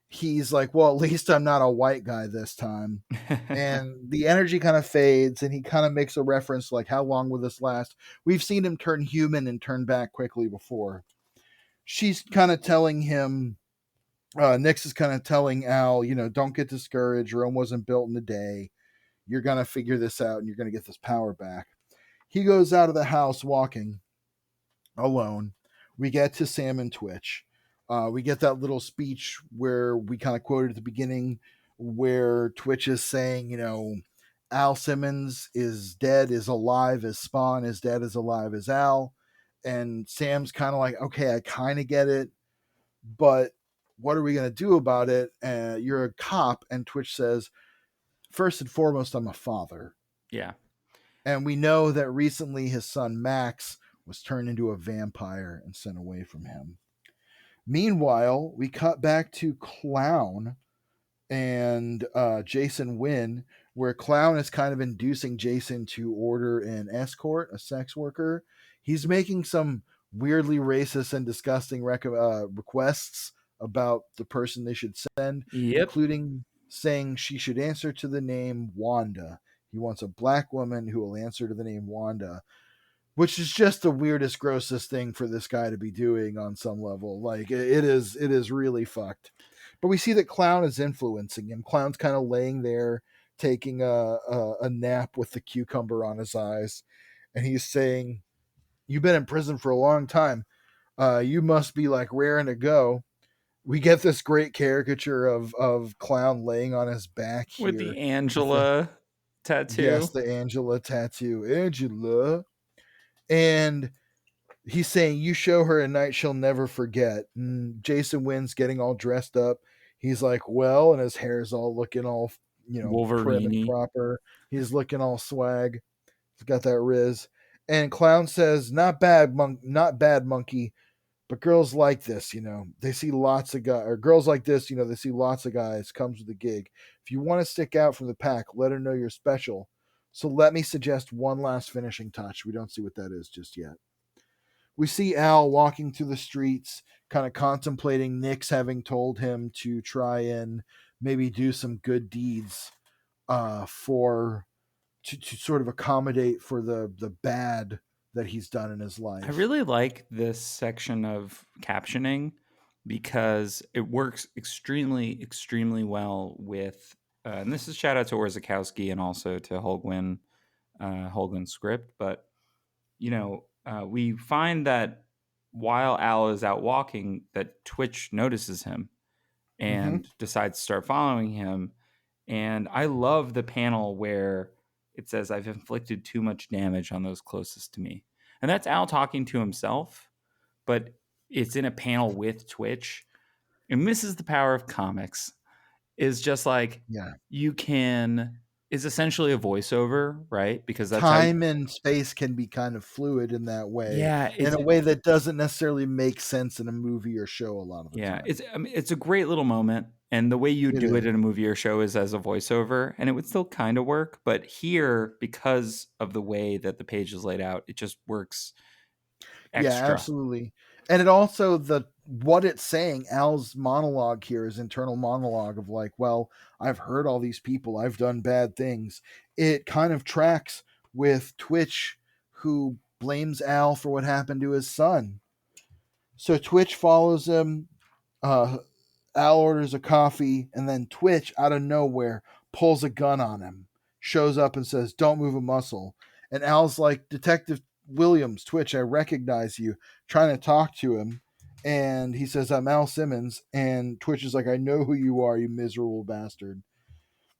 He's like, well, at least I'm not a white guy this time. And the energy kind of fades, and he kind of makes a reference to like, how long will this last? We've seen him turn human and turn back quickly before. She's kind of telling him, Nyx is kind of telling Al, don't get discouraged. Rome wasn't built in a day. You're going to figure this out and you're going to get this power back. He goes out of the house walking alone. We get to Sam and Twitch. We get that little speech where we kind of quoted at the beginning, where Twitch is saying, Al Simmons is dead, is alive as Spawn, is dead, is alive as Al. And Sam's kind of like, okay, I kind of get it, but what are we going to do about it? You're a cop. And Twitch says, first and foremost, I'm a father. Yeah. And we know that recently his son Max was turned into a vampire and sent away from him. Meanwhile, we cut back to Clown and Jason Wynn, where Clown is kind of inducing Jason to order an escort, a sex worker. He's making some weirdly racist and disgusting requests about the person they should send, Yep. including saying she should answer to the name Wanda. He wants a black woman who will answer to the name Wanda, which is just the weirdest, grossest thing for this guy to be doing on some level. Like it is really fucked. But we see that Clown is influencing him. Clown's kind of laying there taking a nap with the cucumber on his eyes, and he's saying, "You've been in prison for a long time. You must be like raring to go." We get this great caricature of Clown laying on his back With the here with the Angela yes, tattoo. the Angela tattoo. Angela. And he's saying, you show her a night she'll never forget. And Jason Wynn's getting all dressed up. He's like, well, and his hair's all looking all, prim and Wolverine. proper. He's looking all swag. He's got that riz. And Clown says, not bad, monkey. But girls like this, they see lots of guys, or girls like this, they see lots of guys, comes with the gig. If you want to stick out from the pack, let her know you're special. So let me suggest one last finishing touch. We don't see what that is just yet. We see Al walking through the streets, kind of contemplating Nyx having told him to try and maybe do some good deeds for to sort of accommodate for the bad that he's done in his I life. really like this section of captioning because it works extremely, extremely well with, and this is shout out to Orzakowski and also to Holguin's script. But we find that while Al is out walking, that Twitch notices him Mm-hmm. and decides to start following him. And I love the panel where it says, "I've inflicted too much damage on those closest to me." And that's Al talking to himself, but it's in a panel with Twitch. And this is the power of comics, is just like Yeah. you can, is essentially a voiceover, right? Because that's how, Time and space can be kind of fluid in that way, yeah, in a way that doesn't necessarily make sense in a movie or show a lot of the yeah, time. it's a great little moment. And the way you It do it is. in a movie or show is as a voiceover, and it would still kind of work. But here, because of the way that the page is laid out, it just works Yeah, extra. absolutely. And it also the what it's saying, Al's monologue here, his internal monologue of like, well, I've hurt all these people, I've done bad things. It kind of tracks with Twitch, who blames Al for what happened to his son. So Twitch follows him. Uh, Al orders a coffee, and then Twitch, out of nowhere, pulls a gun on him, shows up and says, "Don't move a muscle." And Al's like, "Detective Williams, Twitch, I recognize you," trying to talk to him. And he says, "I'm Al Simmons." And Twitch is like, "I know who you are, you miserable bastard."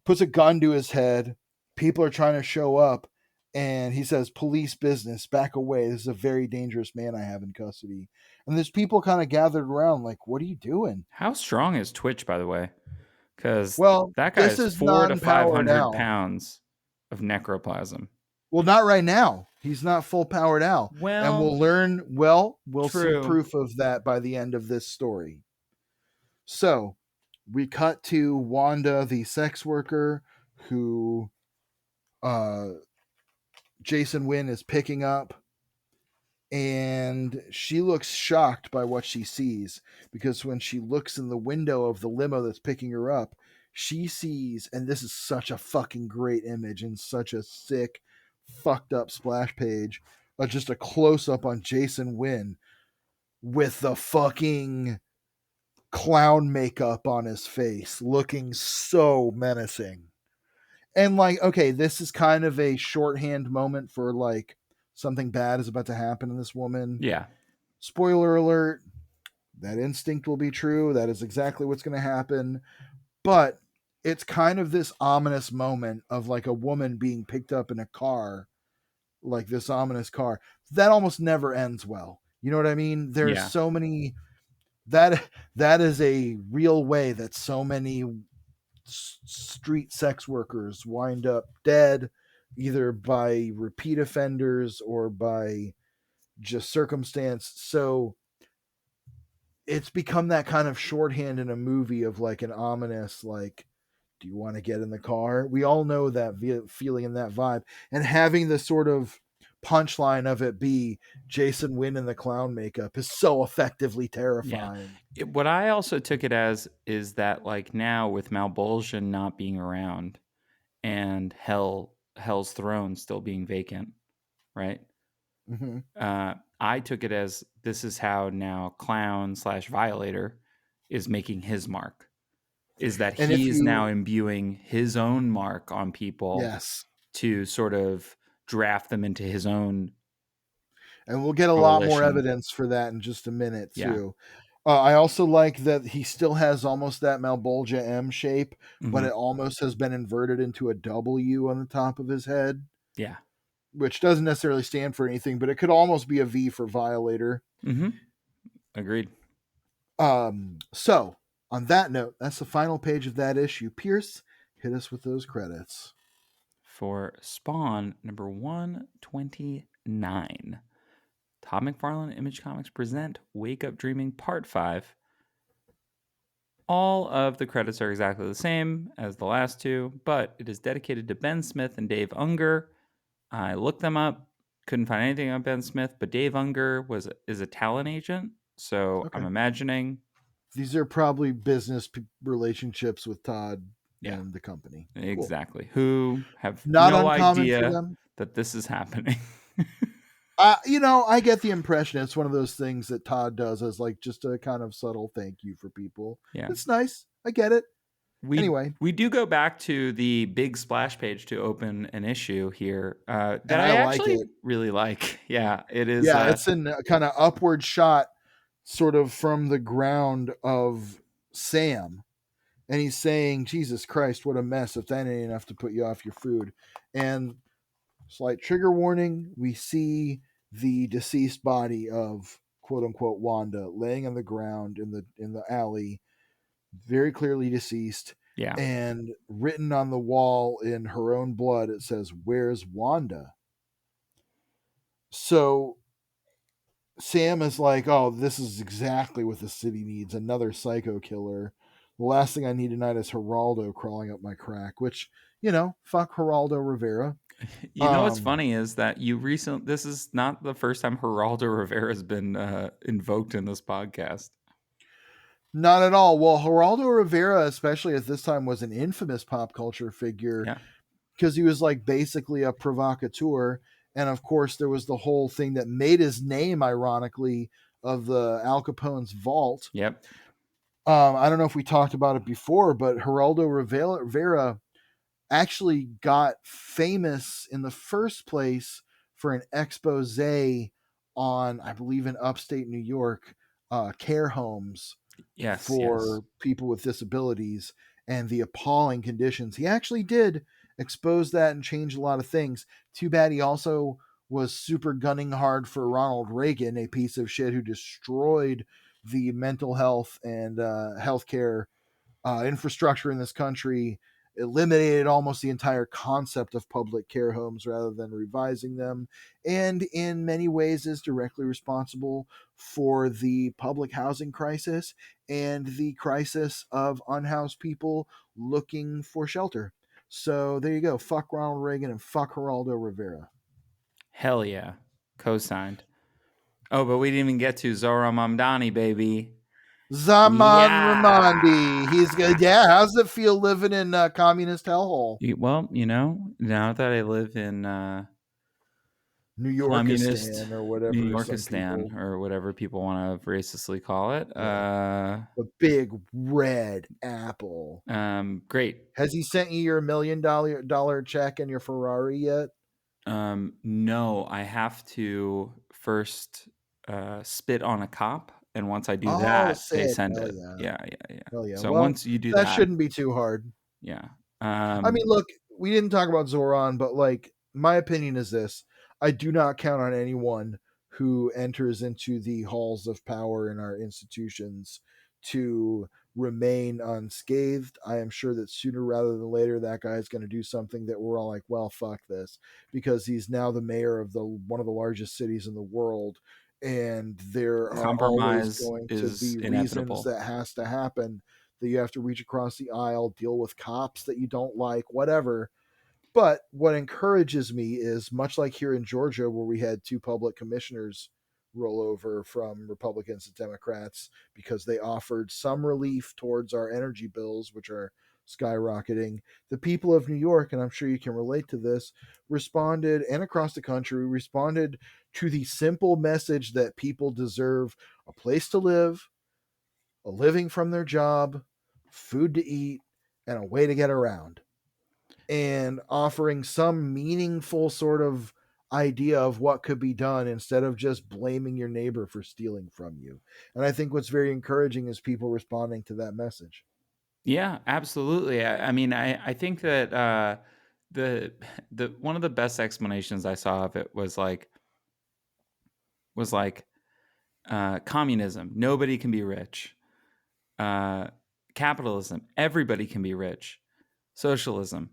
Puts a gun to his head. People are trying to show up. And he says, "Police business, back away. This is a very dangerous man I have in custody." And there's people kind of gathered around, like, "What are you doing?" How strong is Twitch, by the way? Because Well, that guy this is is 400 to non-powered 500 Al. pounds of necroplasm. Well, not right now. He's not full powered Al. And Well, we'll learn, well, we'll see true. proof of that by the end of this story. So we cut to Wanda, the sex worker, who uh, Jason Wynn is picking up. And she looks shocked by what she sees, because when she looks in the window of the limo that's picking her up, she sees, and this is such a fucking great image and such a sick, fucked up splash page, just a close up on Jason Wynn with the fucking clown makeup on his face, looking so menacing. And like, okay, this is kind of a shorthand moment for like something bad is about to happen to this woman. Yeah. Spoiler alert, that instinct will be true. That is exactly what's going to happen. But it's kind of this ominous moment of like a woman being picked up in a car, like this ominous car. That almost never ends well. You know what I mean? There's Yeah. so many that is a real way that so many street sex workers wind up dead, either by repeat offenders or by just circumstance. So it's become that kind of shorthand in a movie of like an ominous, like, do you want to get in the car? We all know that feeling and that vibe. And having the sort of punchline of it be Jason Wynn in the clown makeup is so effectively Yeah. terrifying. What I also took it as is that, like, now with Malbolgia not being around and Hell's throne still being vacant, right? Mm-hmm. I took it as this is how now Clown slash Violator is making his mark. Is that And if he is now you, imbuing his own mark on people yes, to sort of draft them into his own and we'll get a lot more coalition. evidence for that in just a minute Yeah. too. I also like that he still has almost that Malbolgia M shape, but Hmm. it almost has been inverted into a W on the top of his head, Yeah. which doesn't necessarily stand for anything, but it could almost be a V for Violator. Hmm. Agreed. So on that note, that's the final page of that issue. Pierce, hit us with those credits. For Spawn number 129. Todd McFarlane Image Comics present Wake Up Dreaming Part 5. All of the credits are exactly the same as the last two, but it is dedicated to Ben Smith and Dave Unger. I looked them up, couldn't find anything on Ben Smith, but Dave Unger is a talent agent, so I'm Okay. imagining These are probably business relationships with Todd Yeah, and the company. Cool. exactly. Who have Not no uncommon for idea them. that this is happening. I get the impression it's one of those things that Todd does as like just a kind of subtle thank you for people. Yeah. It's nice. I get it. Anyway, We do go back to the big splash page to open an issue here that and I I like actually it. really like. Yeah, it is. Yeah, it's in a kind of upward shot, sort of from the ground of Sam. And he's saying, Jesus Christ, what a mess if that ain't enough to put you off your food. And slight trigger warning, we see the deceased body of quote unquote Wanda laying on the ground in the alley, very clearly deceased. Yeah. And written on the wall in her own blood, it says, "Where's Wanda?" So Sam is like, "Oh, this is exactly what the city needs, another psycho killer. The last thing I need tonight is Geraldo crawling up my crack," which, fuck Geraldo Rivera. You know what's funny is that this is not the first time Geraldo Rivera has been invoked in this podcast. Not at all. Well, Geraldo Rivera, especially at this time, was an infamous pop culture figure Yeah. because he was like basically a provocateur. And of course, there was the whole thing that made his name, ironically, of the Al Capone's vault. Yep. I don't know if we talked about it before, but Geraldo Rivera actually got famous in the first place for an expose on, I believe, in upstate New York, care homes Yes. for people with disabilities and the appalling conditions. He actually did expose that and change a lot of things. Too bad he also was super gunning hard for Ronald Reagan, a piece of shit who destroyed the mental health and healthcare infrastructure in this country, eliminated almost the entire concept of public care homes rather than revising them, and in many ways is directly responsible for the public housing crisis and the crisis of unhoused people looking for shelter. So there you go. Fuck Ronald Reagan and fuck Geraldo Rivera. Hell yeah. Co-signed. Oh, but we didn't even get to Zohran Mamdani, baby. Zaman Yeah. Ramandi. He's good. Yeah. How's it feel living in communist hellhole? Well, now that I live in New communist Yorkistan or New whatever some people. Yorkistan or whatever people want to racistly call it. Yeah. The big red apple. Great. Has he sent you your $1 million check and your Ferrari yet? No, I have to first spit on a cop, and once I do Oh, that, they sick. send Hell it. yeah. Yeah. Hell yeah. So Well, once you do that that, shouldn't be too hard. yeah. I mean, look, we didn't talk about Zoran, but like, my opinion is this: I do not count on anyone who enters into the halls of power in our institutions to remain unscathed. I am sure that sooner rather than later, that guy is going to do something that we're all like, well, fuck this, because he's now the mayor of the one of the largest cities in the world. And there are always compromise going to is be reasons inevitable. that has to happen, that you have to reach across the aisle, deal with cops that you don't like, whatever. But what encourages me is, much like here in Georgia, where we had two public commissioners roll over from Republicans to Democrats because they offered some relief towards our energy bills, which are skyrocketing. The people of New York, and I'm sure you can relate to this, responded, and across the country, responded to the simple message that people deserve a place to live, a living from their job, food to eat, and a way to get around. And offering some meaningful sort of idea of what could be done instead of just blaming your neighbor for stealing from you. And I think what's very encouraging is people responding to that message. Yeah, absolutely. I mean, I think that the the one of the best explanations I saw of it was like communism. Nobody can be rich. Capitalism. Everybody can be rich. Socialism.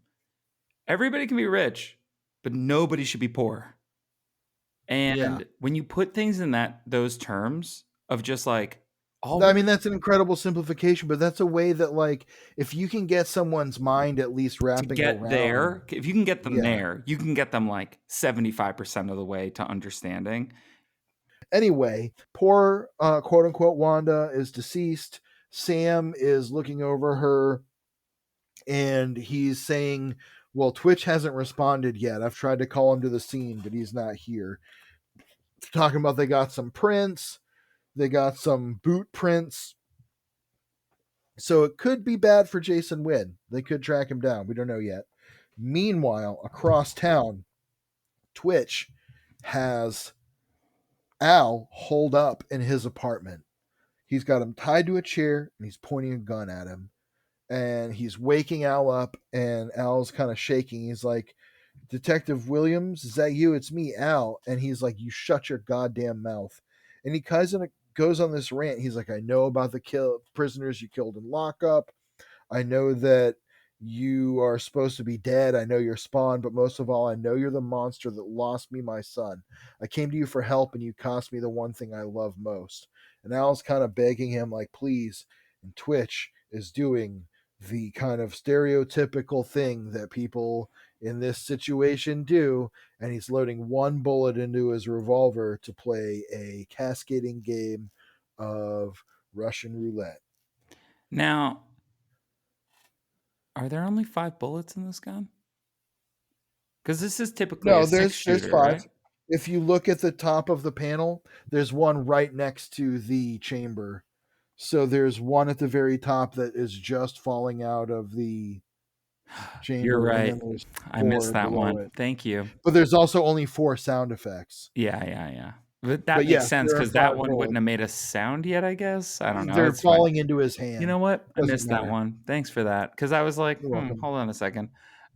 Everybody can be rich, but nobody should be poor. And when you put things in those terms of just like all I we mean, that's an incredible simplification, but that's a way that, like, if you can get someone's mind at least to wrapping get around. there, if you can get them Yeah. there, you can get them like 75% of the way to understanding. Anyway, poor quote unquote Wanda is deceased. Sam is looking over her and he's saying, well, Twitch hasn't responded yet. I've tried to call him to the scene, but he's not here. Talking about they got some prints, they got some boot prints. So it could be bad for Jason Wynn. They could track him down. We don't know yet. Meanwhile, across town, Twitch has Al holed up in his apartment. He's got him tied to a chair and he's pointing a gun at him. And he's waking Al up, and Al's kind of shaking. He's like, Detective Williams, is that you? It's me, Al. And he's like, you shut your goddamn mouth. And he kind of goes on this rant. He's like, I know about the prisoners you killed in lockup. I know that you are supposed to be dead. I know you're Spawn, but most of all, I know you're the monster that lost me my son. I came to you for help, and you cost me the one thing I love most. And Al's kind of begging him, like, please. And Twitch is doing the kind of stereotypical thing that people in this situation do, and he's loading one bullet into his revolver to play a cascading game of Russian roulette. Now, are there only 5 bullets in this gun? Because this is typically a There's 6-shooter, 5. right? If you look at the top of the panel, there's one right next to the chamber. So there's one at the very top that is just falling out of the You're chamber, and right. then there's I missed 4 that below one. it. Thank you. But there's also only 4 sound effects. Yeah. But that But makes yes, sense there are because that 5 one wouldn't bullets. have made a sound yet, I guess. I don't know. They're It's fine. falling into his You hand. know what? I Doesn't missed that matter. one. Thanks for that. Because I was like, You're welcome. hold on a second.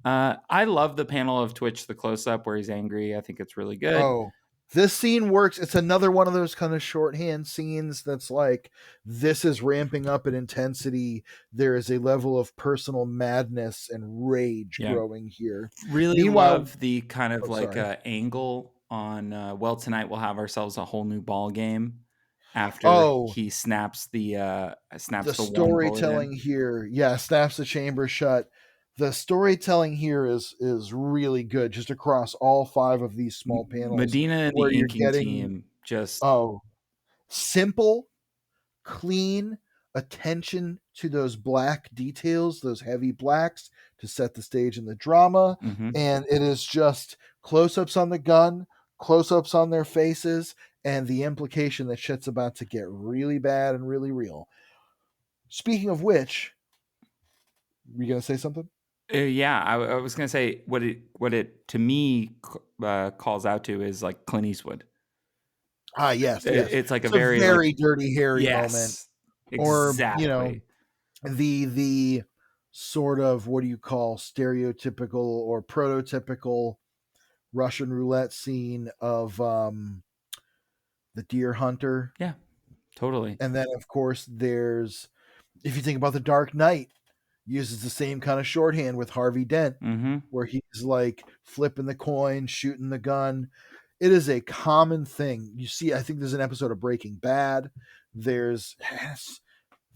I love the panel of Twitch, the close up where he's angry. I think it's really good. Oh, this scene works. It's another one of those kind of shorthand scenes that's like, this is ramping up in intensity. There is a level of personal madness and rage Yeah. growing here. Really Meanwhile, love the kind of angle on, well, tonight we'll have ourselves a whole new ball game after he snaps the one bullet storytelling in. here, snaps the chamber shut. The storytelling here is really good, just across all 5 of these small panels, Medina and where the you're inking getting team just simple, clean attention to those black details, those heavy blacks to set the stage in the drama. And it is just close-ups on the gun, close-ups on their faces, and the implication that shit's about to get really bad and really real. Speaking of which, were you gonna say something? Yeah, I was gonna say what it to me calls out to is like Clint Eastwood. Yes. It's like It's a a very very Dirty Harry moment. yes, Or, exactly. the sort of, what do you call, stereotypical or prototypical Russian roulette scene of the deer hunter. Yeah, totally. And then, of course, there's, if you think about The Dark Knight, uses the same kind of shorthand with Harvey Dent, where he's like flipping the coin, shooting the gun. It is a common thing. You see, I think there's an episode of Breaking Bad. There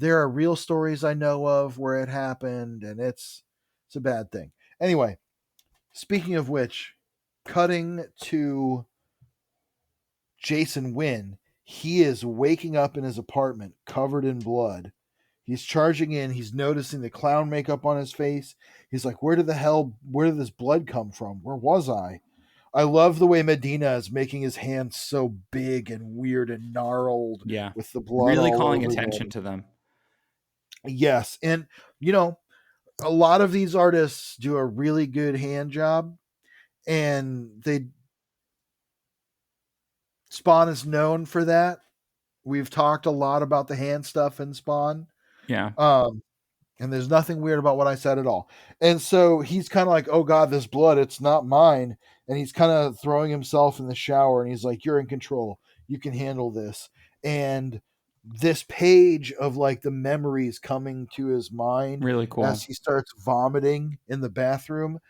are real stories I know of where it happened, and it's a bad thing. Anyway, speaking of which, cutting to Jason Wynn, he is waking up in his apartment covered in blood. He's charging in. He's noticing the clown makeup on his face. He's like, where did this blood come from? Where was I? I love the way Medina is making his hands so big and weird and gnarled with the blood really all calling over attention them. to them. Yes. And, a lot of these artists do a really good hand job, and Spawn is known for that. We've talked a lot about the hand stuff in Spawn. Yeah. And there's nothing weird about what I said at all. And so he's kind of like, oh God, this blood, it's not mine. And he's kind of throwing himself in the shower, and he's like, you're in control. You can handle this. And this page of like the memories coming to his mind really cool as he starts vomiting in the bathroom.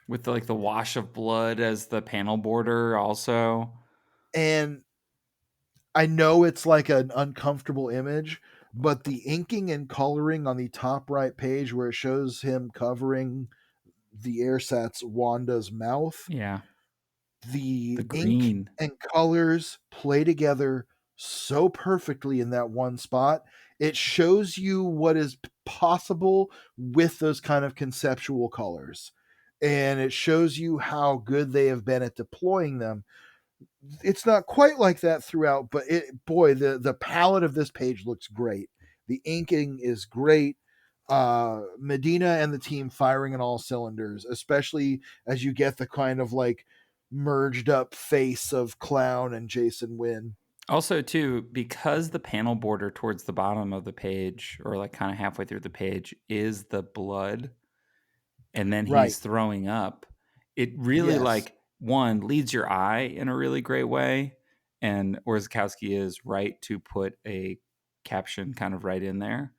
With like the wash of blood as the panel border also. And I know it's like an uncomfortable image, but the inking and coloring on the top right page where it shows him covering the airsat's Wanda's mouth. Yeah. The ink green and colors play together so perfectly in that one spot. It shows you what is possible with those kind of conceptual colors. And it shows you how good they have been at deploying them. It's not quite like that throughout, but the palette of this page looks great. The inking is great. Medina and the team firing on all cylinders, especially as you get the kind of like merged up face of Clown and Jason Wynn. Also, too, because the panel border towards the bottom of the page, or like kind of halfway through the page, is the blood, and then Right. he's throwing up, it really Yes. like one leads your eye in a really great way, and Orzakowski is right to put a caption kind of right in there.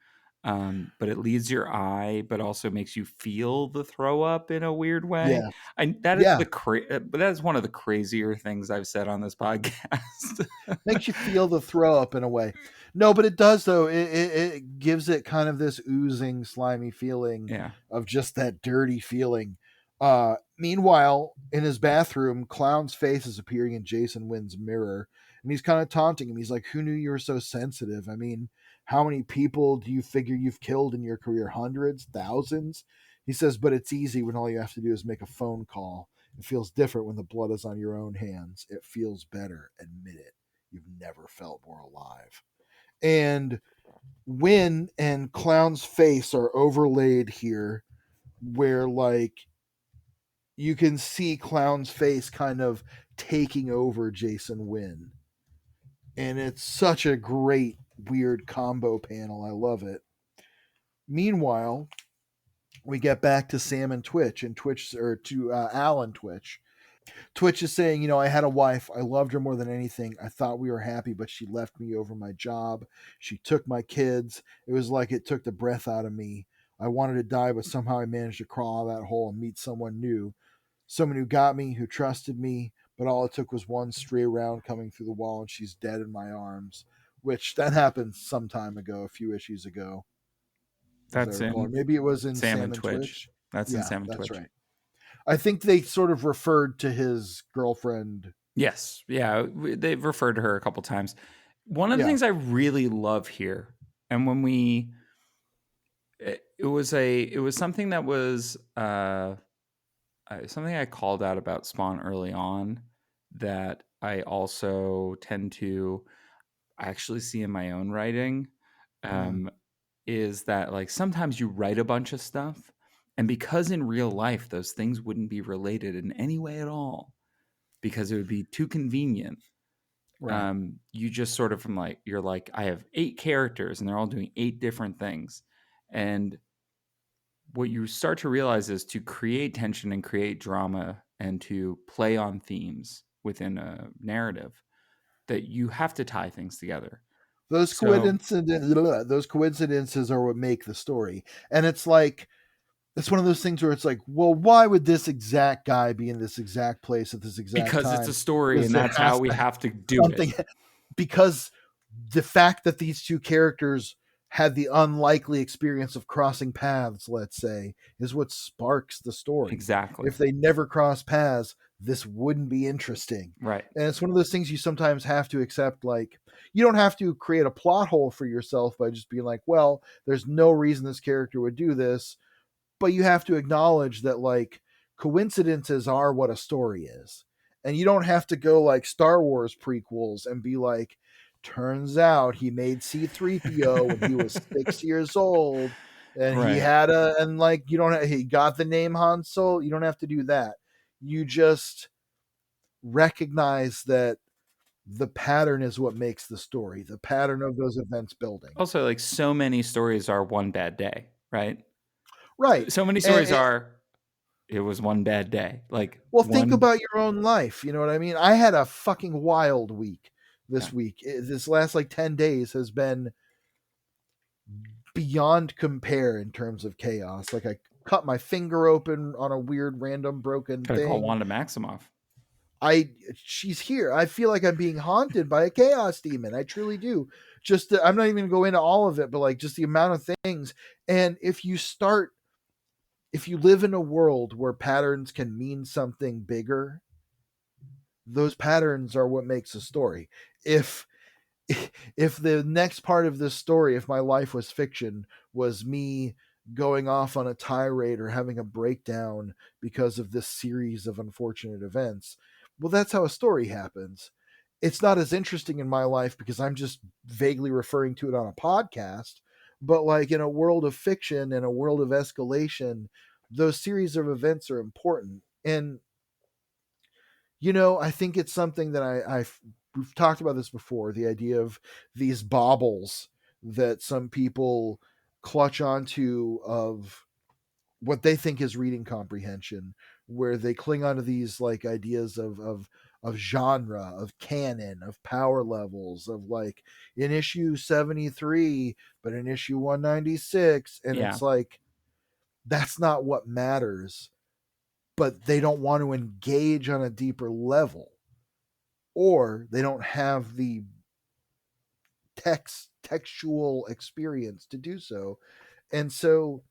But it leads your eye, but also makes you feel the throw up in a weird way. Yeah. That is Yeah. but that is one of the crazier things I've said on this podcast. Makes you feel the throw up in a way. No, but it does though. It gives it kind of this oozing, slimy feeling Yeah. of just that dirty feeling. Meanwhile, in his bathroom, Clown's face is appearing in Jason Wynn's mirror, and he's kind of taunting him. He's like, "Who knew you were so sensitive? I mean, how many people do you figure you've killed in your career? Hundreds, thousands?" He says, "But it's easy when all you have to do is make a phone call. It feels different when the blood is on your own hands. It feels better. Admit it. You've never felt more alive." And Wynn and Clown's face are overlaid here, where like you can see Clown's face kind of taking over Jason Wynn. And it's such a great, weird combo panel. I love it. Meanwhile, we get back to Sam and Twitch, and Twitch, or to Al and Twitch. Twitch is saying, I had a wife. I loved her more than anything. I thought we were happy, but she left me over my job. She took my kids. It was like it took the breath out of me. I wanted to die, but somehow I managed to crawl out of that hole and meet someone new. Someone who got me, who trusted me, but all it took was one stray round coming through the wall, and she's dead in my arms. Which that happened some time ago, a few issues ago, as I That's recall. Or in maybe it was in Sam Sam and and Twitch. Twitch. That's in Yeah, Sam and that's Twitch. right. I think they sort of referred to his girlfriend. Yes. Yeah. They've referred to her a couple times. One of the Yeah. things I really love here, and when it was something that was something I called out about Spawn early on that I also tend to actually see in my own writing, is that like sometimes you write a bunch of stuff, and because in real life those things wouldn't be related in any way at all because it would be too convenient. Right. You just sort of you're like, I have 8 characters and they're all doing 8 different things. And what you start to realize is to create tension and create drama and to play on themes within a narrative that you have to tie things together. Those So coincidences are what make the story. And it's like, it's one of those things where it's like, well, why would this exact guy be in this exact place at this exact because it's a time? story Because and there that's how has we to have to do it. something because the fact that these two characters had the unlikely experience of crossing paths, let's say, is what sparks the story. Exactly. If they never cross paths, this wouldn't be interesting. Right. And it's one of those things you sometimes have to accept. Like, you don't have to create a plot hole for yourself by just being like, well, there's no reason this character would do this. But you have to acknowledge that, like, coincidences are what a story is. And you don't have to go like Star Wars prequels and be like, turns out he made C3PO when he was 6 years old, and he Right. had and like, you don't he got the name Han Solo. You don't have to do that. You just recognize that the pattern is what makes the story, the pattern of those events building. Also, like so many stories are one bad day, right? Right. So many And stories are it was one bad day. Like well, think one about your own life. You know what I mean? I had a fucking wild week yeah. this week. This last like 10 days has been beyond compare in terms of chaos. Like, I cut my finger open on a weird random broken Gotta call thing. Wanda Maximoff. She's here. I feel like I'm being haunted by a chaos demon. I truly do. I'm not even gonna go into all of it, but like just the amount of things. And if you live in a world where patterns can mean something bigger, those patterns are what makes a story. If if the next part of this story, if my life was fiction, was me going off on a tirade or having a breakdown because of this series of unfortunate events, well, that's how a story happens. It's not as interesting in my life because I'm just vaguely referring to it on a podcast. But like in a world of fiction and a world of escalation, those series of events are important. And I think it's something that we've talked about this before, the idea of these baubles that some people clutch onto of what they think is reading comprehension, where they cling onto these like ideas of genre, of canon, of power levels, of like in issue 73, but in issue 196. And Yeah. it's like, that's not what matters, but they don't want to engage on a deeper level, or they don't have the textual experience to do so. And so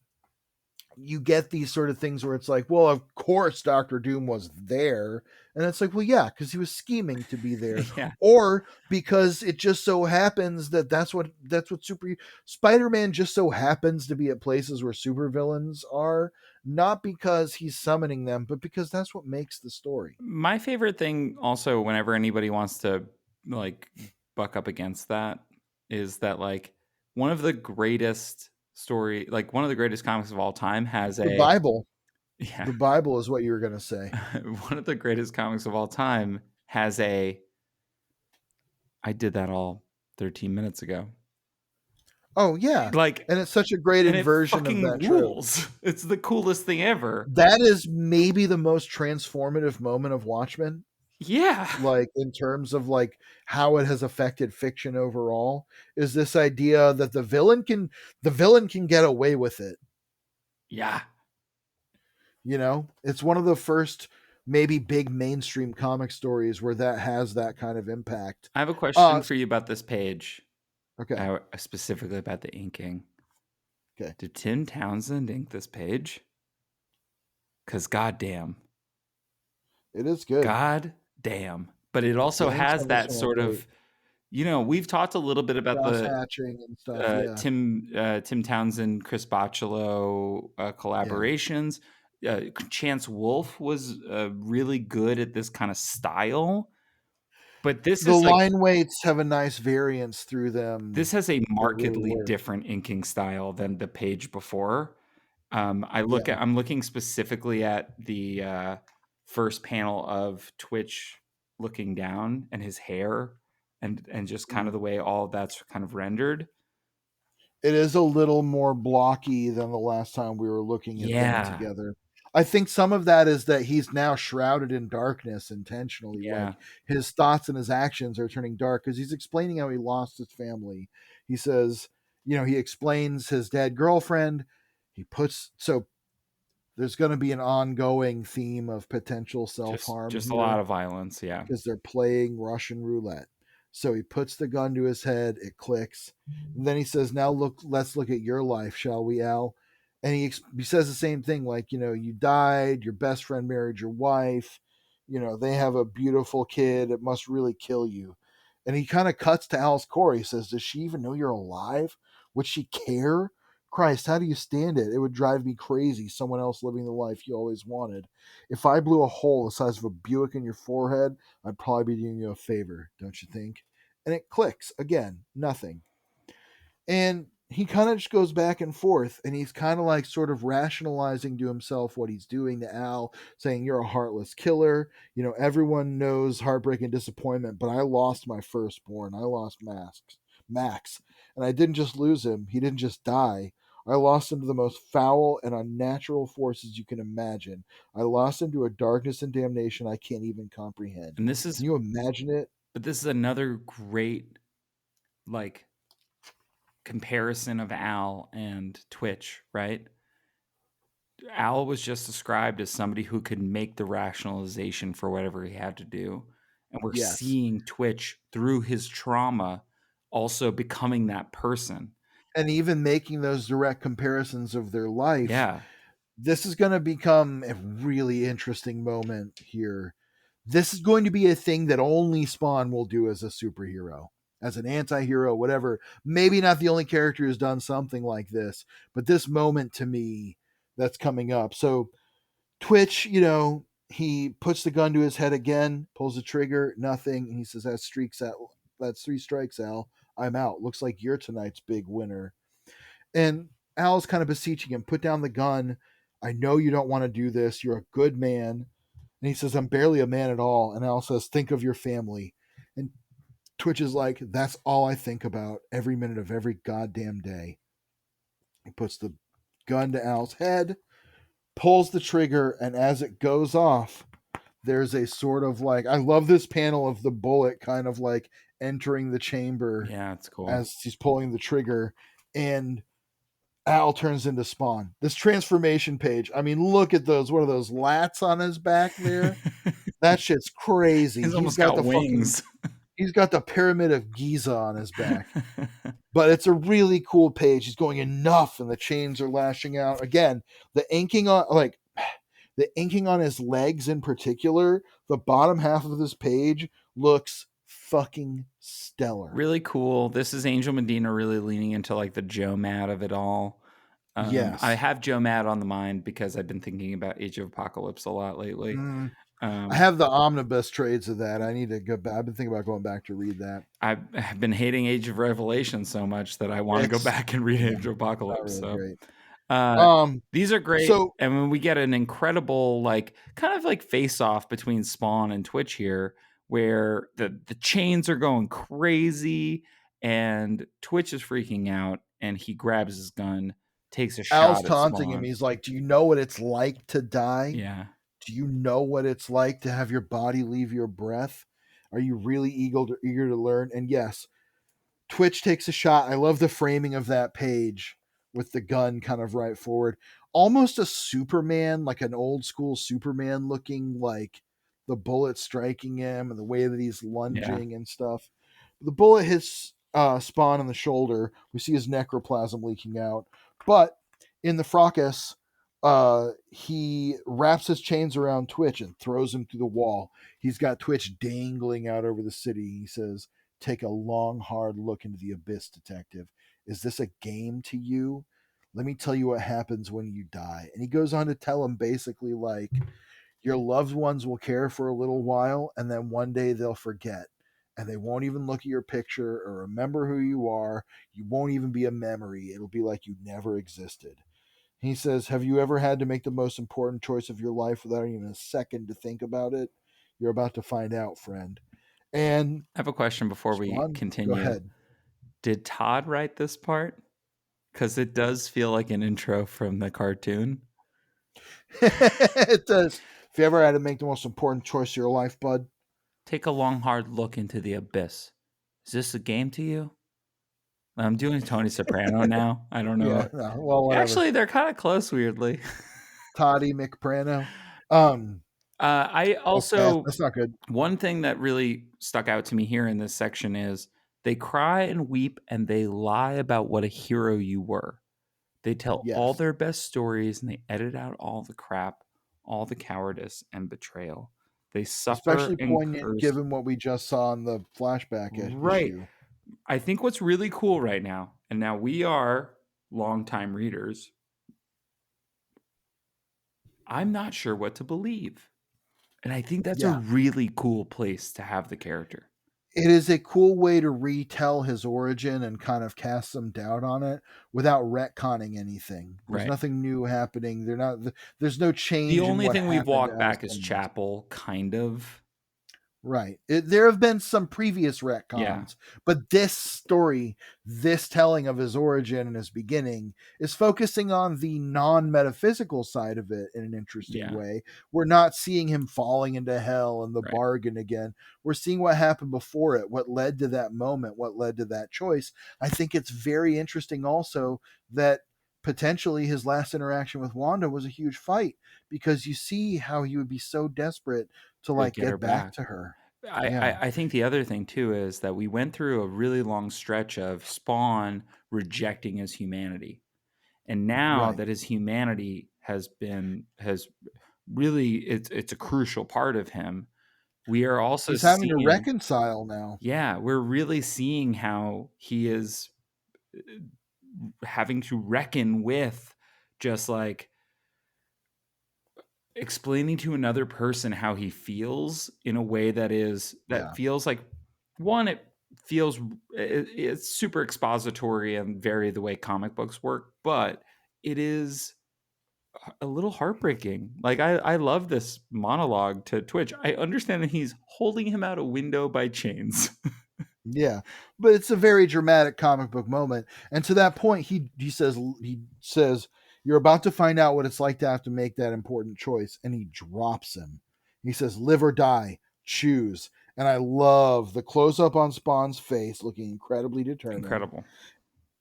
you get these sort of things where it's like, well, of course Doctor Doom was there. And it's like, well, yeah, because he was scheming to be there. Yeah. Or because it just so happens that that's what Spider-Man just so happens to be at places where supervillains are, not because he's summoning them, but because that's what makes the story. My favorite thing also, whenever anybody wants to like buck up against that, is that like one of the greatest one of the greatest comics of all time has The a Bible. yeah. The Bible is what you were going to say. One of the greatest comics of all time has a I did that all 13 minutes ago. Oh yeah, Like, and it's such a great and it inversion of fucking that trope. rules. It's the coolest thing ever. That is maybe the most transformative moment of Watchmen, Yeah. like in terms of like how it has affected fiction overall, is this idea that the villain can get away with it. Yeah. It's one of the first maybe big mainstream comic stories where that has that kind of impact. I have a question for you about this page. Okay. Specifically about the inking. Okay. Did Tim Townsend ink this page? Because goddamn. It is good. God damn. But it also The inks has on this that one are sort great. of, we've talked a little bit about Cross the hatching and stuff. Yeah. Tim Townsend, Chris Bachalo collaborations. Chance Wolfe was really good at this kind of style. But this The is like, line weights have a nice variance through them this has a that really markedly work. different inking style than the page before. I'm Yeah. looking specifically at the first panel of Twitch looking down and his hair and just kind of the way all of that's kind of rendered. It is a little more blocky than the last time we were looking at them Yeah. together. I think some of that is that he's now shrouded in darkness intentionally. Yeah. Like his thoughts and his actions are turning dark because he's explaining how he lost his family. He says, he explains his dead girlfriend. So there's going to be an ongoing theme of potential self harm Just a here lot of violence, yeah. because they're playing Russian roulette. So he puts the gun to his head, it clicks. And then he says, "Now let's look at your life, shall we, Al?" And he says the same thing, like, you died, your best friend married your wife, they have a beautiful kid, it must really kill you. And he kind of cuts to Al's core. He says, "Does she even know you're alive? Would she care? Christ, how do you stand it? It would drive me crazy, someone else living the life you always wanted. If I blew a hole the size of a Buick in your forehead, I'd probably be doing you a favor, don't you think?" And it clicks again, nothing. And he kind of just goes back and forth, and he's kind of like sort of rationalizing to himself what he's doing to Al, saying, "You're a heartless killer. Everyone knows heartbreak and disappointment, but I lost my firstborn. I lost Max. And I didn't just lose him. He didn't just die. I lost him to the most foul and unnatural forces you can imagine. I lost him to a darkness and damnation I can't even comprehend." And this is Can you imagine it? But this is another great like comparison of Al and Twitch, right? Al was just described as somebody who could make the rationalization for whatever he had to do. And we're Yes. seeing Twitch through his trauma also becoming that person. And even making those direct comparisons of their life. Yeah. This is going to become a really interesting moment here. This is going to be a thing that only Spawn will do as a superhero. as an anti-hero, whatever. Maybe not the only character who's done something like this, but this moment to me that's coming up. So Twitch, he puts the gun to his head again, pulls the trigger, nothing, and he says, that's 3 strikes, Al. I'm out. Looks like you're tonight's big winner. And Al's kind of beseeching him, put down the gun. I know you don't want to do this. You're a good man. And he says, I'm barely a man at all. And Al says, think of your family. And Twitch is like, that's all I think about every minute of every goddamn day. He puts the gun to Al's head, pulls the trigger, and as it goes off, there's a sort of like, I love this panel of the bullet kind of like entering the chamber. Yeah, it's cool. As he's pulling the trigger, and Al turns into Spawn. This transformation page, I mean, look at those. What are those lats on his back there? That shit's crazy. He's almost got the wings. He's got the Pyramid of Giza on his back. But it's a really cool page. He's going enough, and the chains are lashing out. Again, the inking on his legs in particular, the bottom half of this page looks fucking stellar. Really cool. This is Angel Medina really leaning into like the Joe Mad of it all. Yes. I have Joe Mad on the mind because I've been thinking about Age of Apocalypse a lot lately. I have the omnibus trades of that. I need to go back. I've been thinking about going back to read that. I've been hating Age of Revelation so much that I want to go back and read Age of Apocalypse. Really great. These are great. So, and when we get an incredible, like, kind of like face off between Spawn and Twitch here, where the chains are going crazy and Twitch is freaking out, and he grabs his gun, takes a shot. Al's taunting him. He's like, do you know what it's like to die? Yeah. Do you know what it's like to have your body leave your breath? Are you really eager to learn? And yes, Twitch takes a shot. I love the framing of that page with the gun kind of right forward. Almost a Superman, like an old school Superman looking, like the bullet striking him and the way that he's lunging and stuff. The bullet hits Spawn in the shoulder. We see his necroplasm leaking out. But in the fracas, he wraps his chains around Twitch and throws him through the wall. He's got Twitch dangling out over the city. He says, take a long, hard look into the abyss, detective. Is this a game to you? Let me tell you what happens when you die. And he goes on to tell him basically like, your loved ones will care for a little while, and then one day they'll forget. And they won't even look at your picture or remember who you are. You won't even be a memory. It'll be like you never existed. He says, have you ever had to make the most important choice of your life without even a second to think about it? You're about to find out, friend. And I have a question before we continue. Go ahead. Did Todd write this part? Because it does feel like an intro from the cartoon. It does. If you ever had to make the most important choice of your life, bud, take a long, hard look into the abyss. Is this a game to you? I'm doing Tony Soprano now. I don't know. Yeah, no, well, whatever. Actually, they're kind of close, weirdly. Toddy McPrano. I also okay, that's not good. One thing that really stuck out to me here in this section is they cry and weep and they lie about what a hero you were. They tell all their best stories and they edit out all the crap, all the cowardice and betrayal. They suffer, especially poignant given what we just saw in the flashback issue. I think what's really cool right now, and now we are longtime readers, I'm not sure what to believe. And I think that's a really cool place to have the character. It is a cool way to retell his origin and kind of cast some doubt on it without retconning anything. There's nothing new happening. There's no change. The only thing we've walked back is Chapel, kind of. Right. There have been some previous retcons, but this story, this telling of his origin and his beginning is focusing on the non-metaphysical side of it in an interesting way. We're not seeing him falling into hell and the bargain again. We're seeing what happened before it, what led to that moment, what led to that choice. I think it's very interesting also that potentially his last interaction with Wanda was a huge fight, because you see how he would be so desperate to like get back to her. I think the other thing too is that we went through a really long stretch of Spawn rejecting his humanity, and now that his humanity has really it's a crucial part of him. we are also he's having to seeing, reconcile now. yeah, we're really seeing how he is having to reckon with just like explaining to another person how he feels in a way that feels like, one, it feels it's super expository and very the way comic books work, but it is a little heartbreaking. Like I love this monologue to Twitch. I understand that he's holding him out a window by chains. Yeah, but it's a very dramatic comic book moment. And to that point, he says you're about to find out what it's like to have to make that important choice, and he drops him. He says, "Live or die, choose." And I love the close up on Spawn's face, looking incredibly determined. Incredible.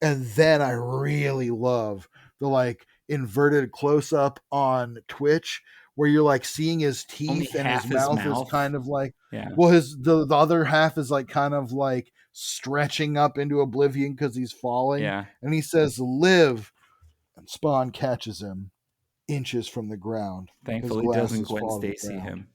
And then I really love the like inverted close up on Twitch where you're like seeing his Only teeth and his half his mouth is mouth. kind of like, Yeah. well, the other half is like kind of like stretching up into oblivion because he's falling. Yeah. And he says, "Live." And Spawn catches him inches from the ground. Thankfully, doesn't Gwen Stacy him.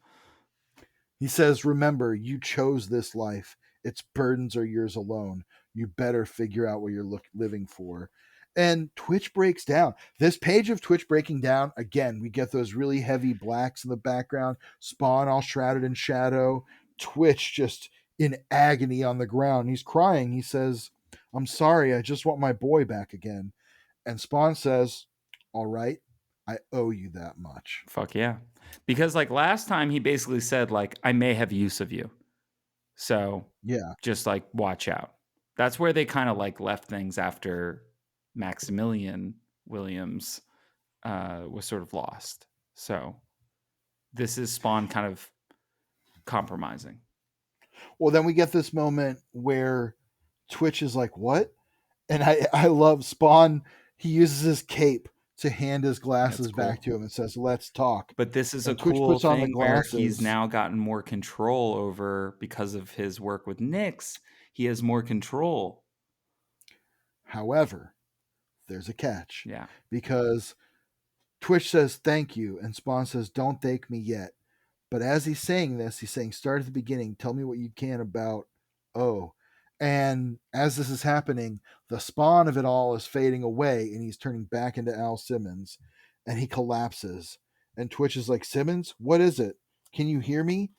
He says, "Remember, you chose this life. Its burdens are yours alone. You better figure out what you're living for." And Twitch breaks down. This page of Twitch breaking down, again, we get those really heavy blacks in the background, Spawn all shrouded in shadow, Twitch just in agony on the ground. He's crying. He says, "I'm sorry. I just want my boy back again." And Spawn says, "All right. I owe you that much." Fuck yeah. Because like last time he basically said like, I may have use of you. So yeah, just like watch out. That's where they kind of like left things after Maximilian Williams was sort of lost. So this is Spawn kind of compromising. Well, then we get this moment where Twitch is like, "What?" And I love Spawn. He uses his cape to hand his glasses back to him and says, "Let's talk." But this is and a Twitch cool puts on the thing where glasses. he's now gotten more control over, because of his work with Nyx, he has more control. However, there's a catch. Yeah. Because Twitch says, "Thank you." And Spawn says, "Don't thank me yet." But as he's saying this, he's saying, "Start at the beginning. Tell me what you can about O." And as this is happening, the Spawn of it all is fading away and he's turning back into Al Simmons and he collapses. And Twitch is like, "Simmons, what is it? Can you hear me?"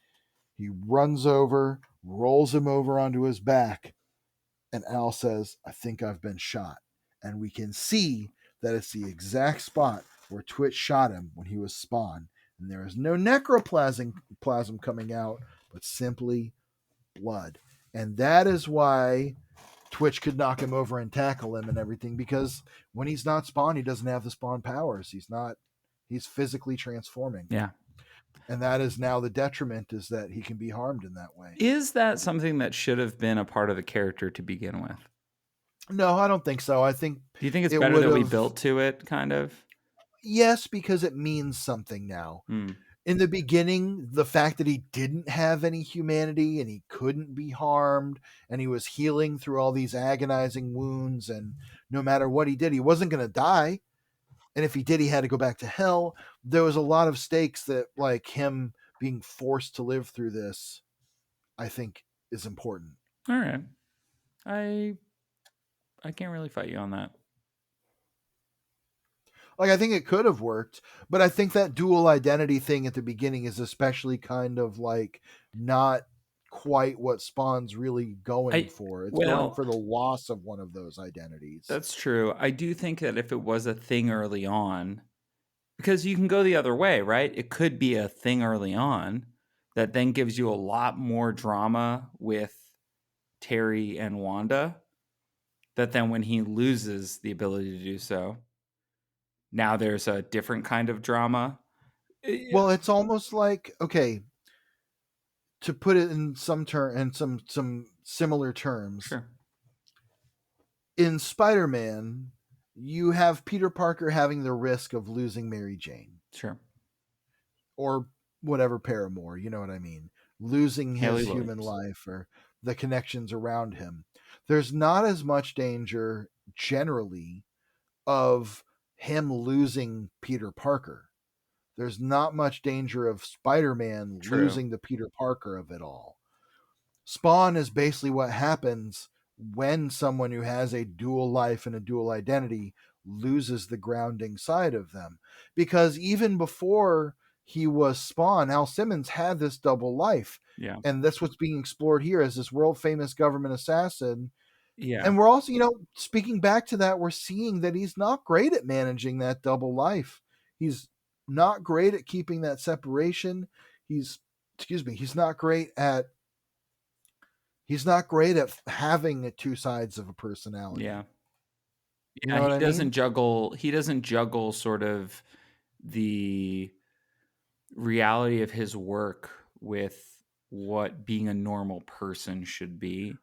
He runs over, rolls him over onto his back, and Al says, "I think I've been shot." And we can see that it's the exact spot where Twitch shot him when he was Spawn. And there is no necroplasm coming out, but simply blood. And that is why Twitch could knock him over and tackle him and everything, because when he's not Spawn, he doesn't have the Spawn powers. He's physically transforming. Yeah. And that is now the detriment, is that he can be harmed in that way. Is that something that should have been a part of the character to begin with? No, I don't think so. I think. Do you think it's better that we built to it, kind of? Yes, because it means something now. In the beginning, the fact that he didn't have any humanity and he couldn't be harmed and he was healing through all these agonizing wounds, and no matter what he did, he wasn't going to die. And if he did, he had to go back to hell. There was a lot of stakes that, like, him being forced to live through this, I think, is important. All right. I can't really fight you on that. Like, I think it could have worked, but I think that dual identity thing at the beginning is especially kind of like not quite what Spawn's really going for. It's going for the loss of one of those identities. That's true. I do think that if it was a thing early on, because you can go the other way, right? It could be a thing early on that then gives you a lot more drama with Terry and Wanda, that then when he loses the ability to do so, now there's a different kind of drama. Well, it's almost like, okay, to put it in some similar terms. Sure. In Spider-Man, you have Peter Parker having the risk of losing Mary Jane. Sure. Or whatever paramour, you know what I mean? Losing his human life or the connections around him. There's not as much danger generally of him losing Peter Parker. There's not much danger of Spider-Man True. losing the Peter Parker of it all. Spawn is basically what happens when someone who has a dual life and a dual identity loses the grounding side of them. Because even before he was Spawn, Al Simmons had this double life. Yeah. And that's what's being explored here as this world famous government assassin. Yeah. And we're also, speaking back to that, we're seeing that he's not great at managing that double life. He's not great at keeping that separation. He's not great at having two sides of a personality. Yeah. You know what I mean? He doesn't juggle sort of the reality of his work with what being a normal person should be.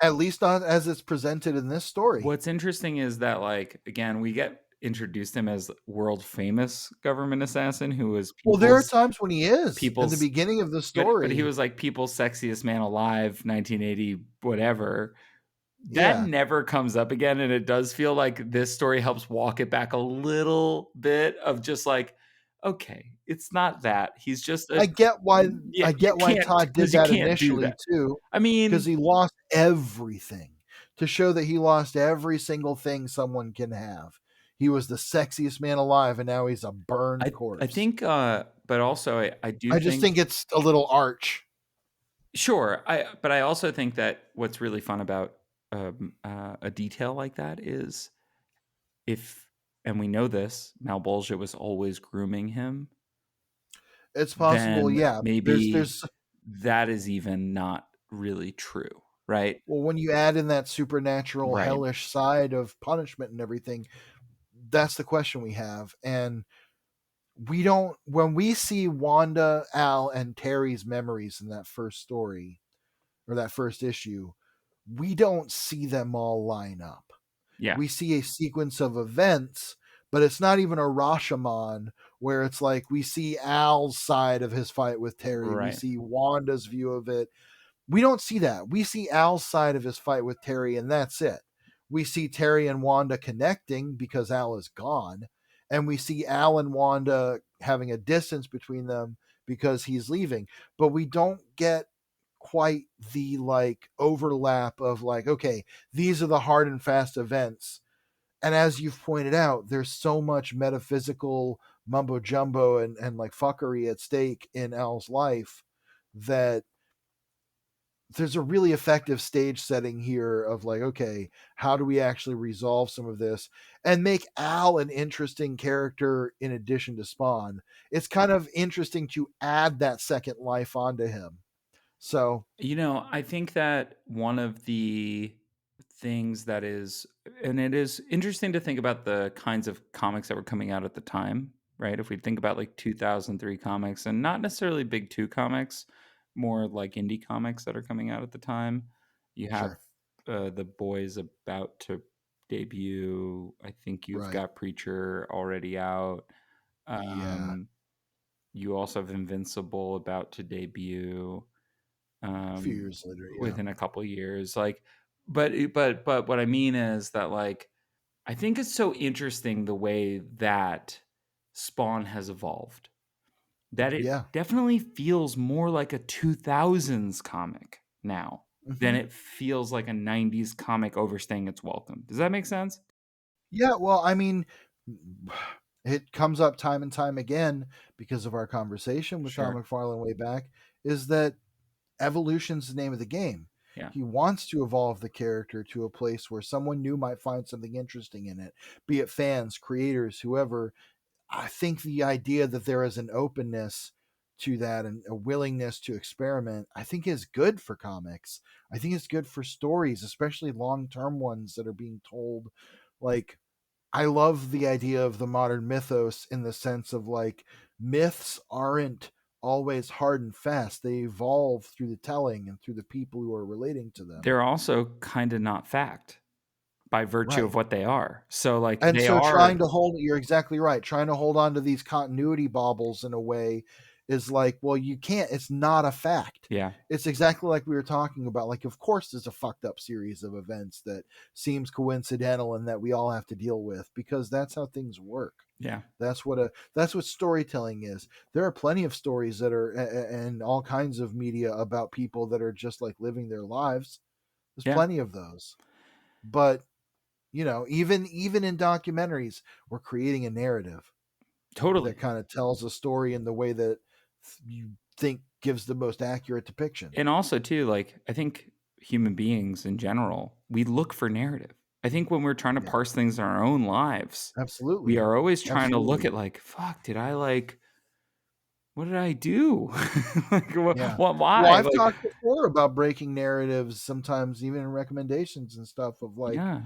At least not as it's presented in this story. What's interesting is that, like, again, we get introduced him as world famous government assassin who was Well, there are times when he is in the beginning of the story. But he was like people's sexiest man alive, 1980, whatever. That never comes up again, and it does feel like this story helps walk it back a little bit of just like, okay, it's not that. He's just I get why Todd did that initially too. I mean, because he lost everything to show that he lost every single thing someone can have. He was the sexiest man alive, and now he's a burned corpse. I think, but also I just think it's a little arch. Sure, but I also think that what's really fun about a detail like that is and we know this, Malbolgia was always grooming him. It's possible, yeah. Maybe that is even not really true, right? Well, when you add in that supernatural, hellish side of punishment and everything, that's the question we have. And when we see Wanda, Al, and Terry's memories in that first story, or that first issue, we don't see them all line up. Yeah. We see a sequence of events, but it's not even a Rashomon where it's like we see Al's side of his fight with Terry. We see Wanda's view of it. We don't see that. We see Al's side of his fight with Terry, and that's it. We see Terry and Wanda connecting because Al is gone, and we see Al and Wanda having a distance between them because he's leaving. But we don't get quite the overlap of okay, these are the hard and fast events. And as you've pointed out, there's so much metaphysical mumbo jumbo and fuckery at stake in Al's life that there's a really effective stage setting here of okay, how do we actually resolve some of this and make Al an interesting character in addition to Spawn? It's kind of interesting to add that second life onto him. So, I think that one of the things that is, and it is interesting to think about the kinds of comics that were coming out at the time, right? If we think about 2003 comics and not necessarily big two comics, more like indie comics that are coming out at the time. You have The Boys about to debut. I think you've got Preacher already out. You also have Invincible about to debut. A few years later, within a couple years, but what I mean is that I think it's so interesting the way that Spawn has evolved, that it definitely feels more like a 2000s comic now than it feels like a 90s comic overstaying its welcome. Does that make sense? Yeah, well, I mean, it comes up time and time again because of our conversation with Tom McFarlane way back, is that evolution's the name of the game. Yeah. He wants to evolve the character to a place where someone new might find something interesting in it, be it fans, creators, whoever. I think the idea that there is an openness to that and a willingness to experiment, I think is good for comics. I think it's good for stories, especially long-term ones that are being told. I love the idea of the modern mythos in the sense of myths aren't always hard and fast. They evolve through the telling and through the people who are relating to them. They're also kind of not fact by virtue of what they are. So trying to hold, you're exactly right. Trying to hold on to these continuity baubles in a way is well, you can't, it's not a fact. Yeah. It's exactly like we were talking about. Of course there's a fucked up series of events that seems coincidental and that we all have to deal with because that's how things work. Yeah. That's what storytelling is. There are plenty of stories that are and all kinds of media about people that are just like living their lives. There's Yeah. plenty of those. But even in documentaries, we're creating a narrative Totally. that kind of tells a story in the way that you think gives the most accurate depiction. And also too, like, I think human beings in general, we look for narrative. I think when we're trying to Yeah, parse things in our own lives, we absolutely. are always trying to look Absolutely. at like, fuck, what did I do? Like, Yeah. Well, why? I've Like, talked before about breaking narratives, sometimes even in recommendations and stuff of like, yeah,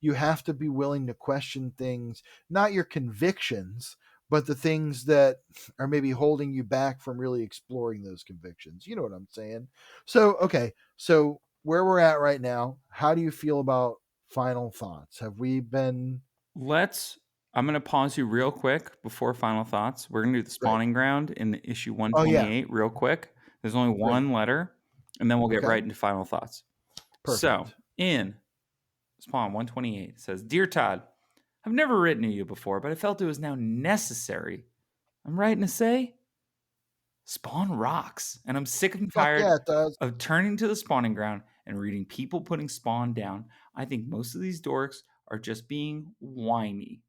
you have to be willing to question things, not your convictions, but the things that are maybe holding you back from really exploring those convictions. You know what I'm saying? So, okay. So, where we're at right now, how do you feel about final thoughts? Have we been I'm going to pause you real quick before final thoughts. We're going to do the great? spawning ground in issue Oh, yeah. 128 real quick. There's only Great. one letter, and then we'll get Okay. right into final thoughts. So, Perfect. in Spawn 128, it says, Dear Todd, I've never written to you before, but I felt it was now necessary. I'm writing to say, Spawn rocks, and I'm sick and Fuck tired yeah, it does. of turning to the spawning ground and reading people putting Spawn down. I think most of these dorks are just being whiny.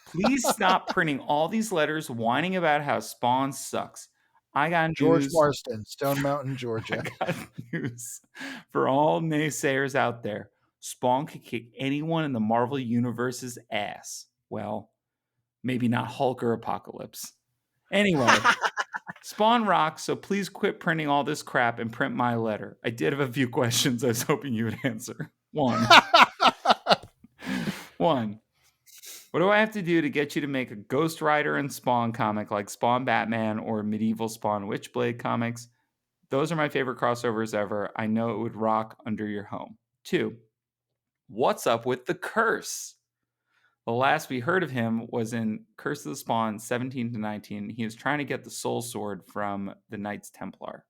Please stop printing all these letters whining about how Spawn sucks. I got George news. Marston, Stone Mountain, I Georgia. got news for all naysayers out there. Spawn could kick anyone in the Marvel Universe's ass. Well, maybe not Hulk or Apocalypse. Anyway, Spawn rocks, so please quit printing all this crap and print my letter. I did have a few questions I was hoping you would answer. One, what do I have to do to get you to make a Ghost Rider and Spawn comic like Spawn Batman or Medieval Spawn Witchblade comics? Those are my favorite crossovers ever. I know it would rock under your home. Two, what's up with the curse? The last we heard of him was in Curse of the Spawn 17 to 19. He was trying to get the soul sword from the Knights Templar.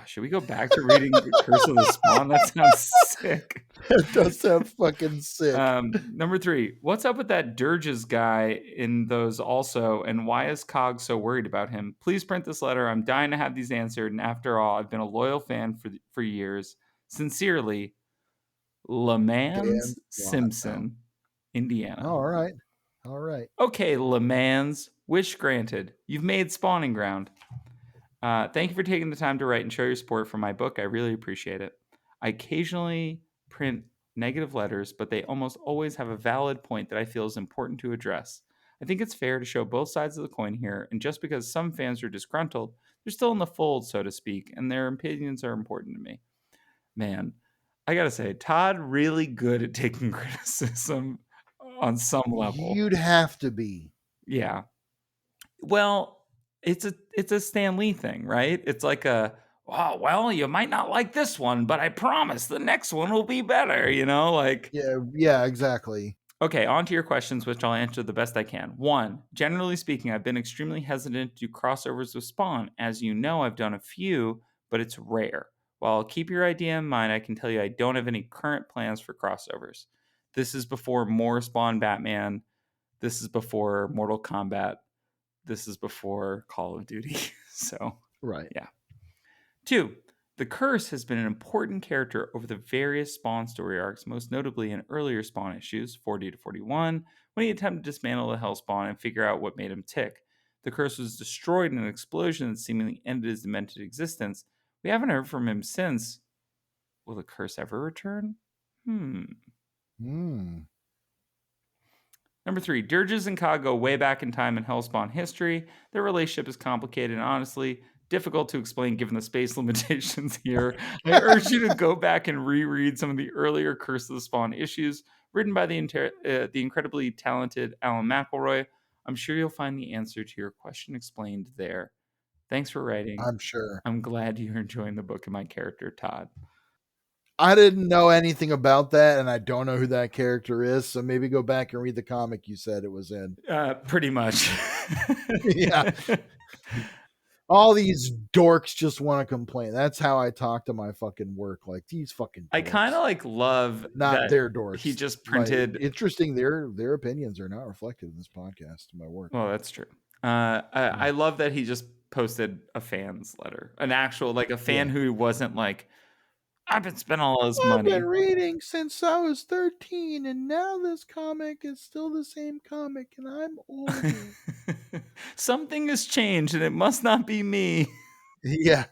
Should we go back to reading Curse of the Spawn? That sounds sick. It does sound fucking sick. Number three, what's up with that Dirges guy in those also, and why is Cog so worried about him? Please print this letter. I'm dying to have these answered, and after all, I've been a loyal fan for years. Sincerely, Dan LeMans Slott. Oh. Simpson, Indiana. All right. All right. Okay, LeMans, wish granted. You've made spawning ground. Thank you for taking the time to write and show your support for my book. I really appreciate it. I occasionally print negative letters, but they almost always have a valid point that I feel is important to address. I think it's fair to show both sides of the coin here, and just because some fans are disgruntled, they're still in the fold, so to speak, and their opinions are important to me. Man, I gotta say, Todd really good at taking criticism on some level. You'd have to be. Yeah. Well, it's a Stan Lee thing, right? It's like oh, well, you might not like this one, but I promise the next one will be better, like. Yeah, exactly. Okay, on to your questions, which I'll answer the best I can. One, generally speaking, I've been extremely hesitant to do crossovers with Spawn. As you know, I've done a few, but it's rare. While I'll keep your idea in mind, I can tell you I don't have any current plans for crossovers. This is before more Spawn Batman. This is before Mortal Kombat. This is before Call of Duty. So, Right. yeah. Two, the Curse has been an important character over the various Spawn story arcs, most notably in earlier Spawn issues, 40 to 41, when he attempted to dismantle the Hellspawn and figure out what made him tick. The Curse was destroyed in an explosion that seemingly ended his demented existence. We haven't heard from him since. Will the Curse ever return? Number three, Dirges and Ka go way back in time in Hellspawn history. Their relationship is complicated and honestly difficult to explain given the space limitations here. I urge you to go back and reread some of the earlier Curse of the Spawn issues written by the incredibly talented Alan McElroy. I'm sure you'll find the answer to your question explained there. Thanks for writing. I'm sure. I'm glad you're enjoying the book and my character, Todd. I didn't know anything about that, and I don't know who that character is. So maybe go back and read the comic you said it was in. Pretty much. Yeah. All these dorks just want to complain. That's how I talk to my fucking work. Like, these fucking I kind of dorks. like love Not that their he dorks. just My printed. interesting, their opinions are not reflected in this podcast in my work. Well, that's true. I love that he just posted a fan's letter, an actual like a fan who wasn't like, I've been spending all this I've been money. reading since I was 13, and now this comic is still the same comic, and I'm older. Something has changed, and it must not be me. Yeah,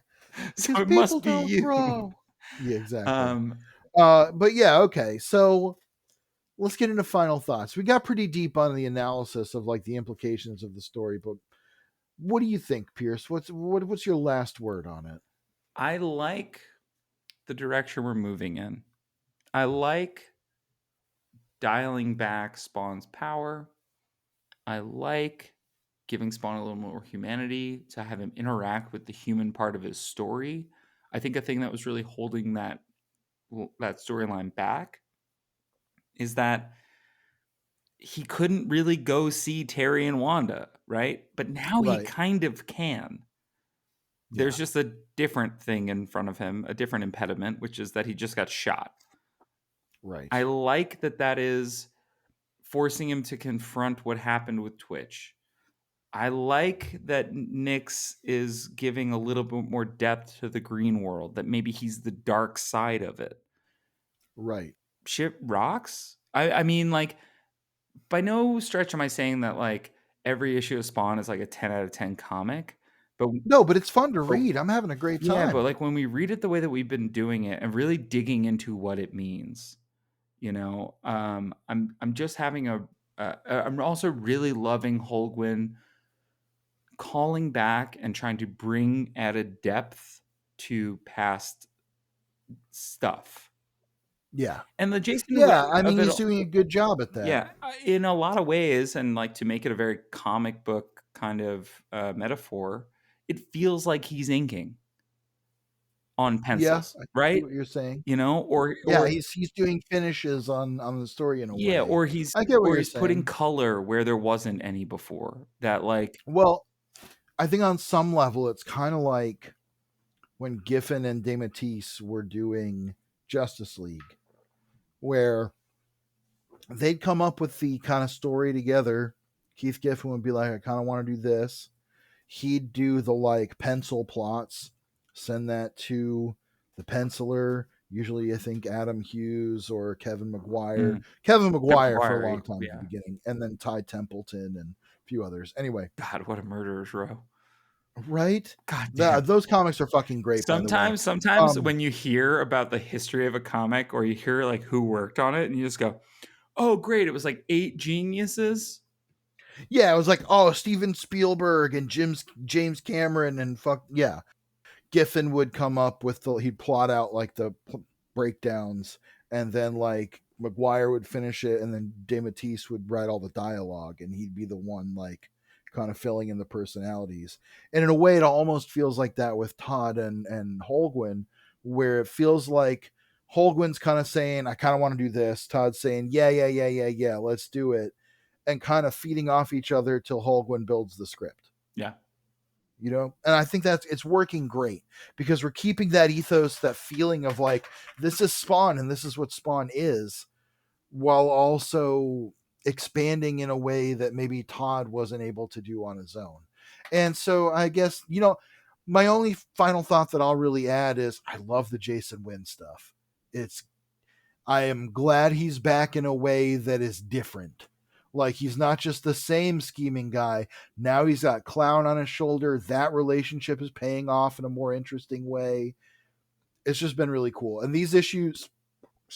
So because it people must be don't you. grow. Yeah, exactly. Um, But yeah, okay. So let's get into final thoughts. We got pretty deep on the analysis of like the implications of the story, but what do you think, Pierce? What's your last word on it? I like the direction we're moving in. I like dialing back Spawn's power. I like giving Spawn a little more humanity to have him interact with the human part of his story. I think a thing that was really holding that storyline back is that he couldn't really go see Terry and Wanda, right? But now he Right. kind of can. There's just a different thing in front of him, a different impediment, which is that he just got shot. Right. I like that is forcing him to confront what happened with Twitch. I like that Nyx is giving a little bit more depth to the green world, that maybe he's the dark side of it. Right. Shit rocks. I mean, like, by no stretch am I saying that, like, every issue of Spawn is, like, a 10 out of 10 comic. But No, but it's fun to read. I'm having a great time. Yeah, but, like, when we read it the way that we've been doing it and really digging into what it means, you know, I'm just having I'm also really loving Holguin calling back and trying to bring added depth to past stuff. Yeah. And the Jason Yeah, Wynn I of mean, it he's all, doing a good job at that. yeah, in a lot of ways, and like to make it a very comic book kind of metaphor, it feels like he's inking on Yeah, pencils, I see right? what you're saying. You know, Yeah, he's doing finishes on the story in a yeah, way. I get what or you're he's putting saying. color where there wasn't any before. That like, Well, I think on some level it's kind of like when Giffen and DeMatteis were doing Justice League, where they'd come up with the kind of story together. Keith Giffen would be like, I kind of want to do this. He'd do the like pencil plots, send that to the penciler. Usually, I think Adam Hughes or Kevin McGuire. Kevin McGuire for a long time at the yeah. beginning, and then Ty Templeton and a few others. Anyway, God, what a murderer's row! right? God damn. Those comics are fucking great, by the way. Sometimes when you hear about the history of a comic or you hear like who worked on it, and you just go, "Oh, great! It was like 8 geniuses." Yeah, it was like, oh, Steven Spielberg and James Cameron and fuck yeah. Giffen would come up with he'd plot out like the breakdowns, and then like McGuire would finish it, and then DeMatteis would write all the dialogue, and he'd be the one like kind of filling in the personalities. And in a way, it almost feels like that with Todd and Holguin, where it feels like Holguin's kind of saying, "I kind of want to do this." Todd's saying, "Yeah, let's do it," and kind of feeding off each other till Holguin builds the script. Yeah. And I think it's working great because we're keeping that ethos, that feeling of like, this is Spawn and this is what Spawn is, while also expanding in a way that maybe Todd wasn't able to do on his own. And so I guess, my only final thought that I'll really add is I love the Jason Wynn stuff. I am glad he's back in a way that is different. Like, he's not just the same scheming guy. Now he's got Clown on his shoulder. That relationship is paying off in a more interesting way. It's just been really cool. And these issues,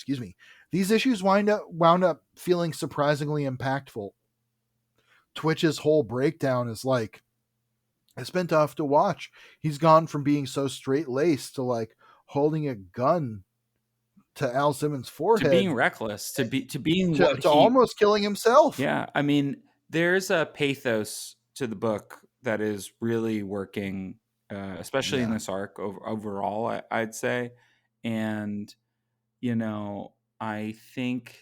wound up feeling surprisingly impactful. Twitch's whole breakdown is like, it's been tough to watch. He's gone from being so straight laced to like holding a gun to Al Simmons' To being forehead, reckless, to being to, what to he. almost killing himself. Yeah, I mean, there's a pathos to the book that is really working, especially in this arc overall. I'd say, and I think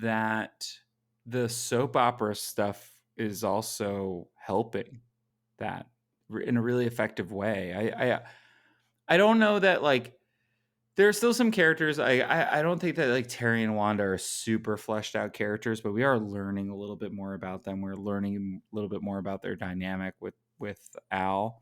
that the soap opera stuff is also helping that in a really effective way. I don't know that like there are still some characters. I don't think that like Terry and Wanda are super fleshed out characters, but we are learning a little bit more about them. We're learning a little bit more about their dynamic with Al.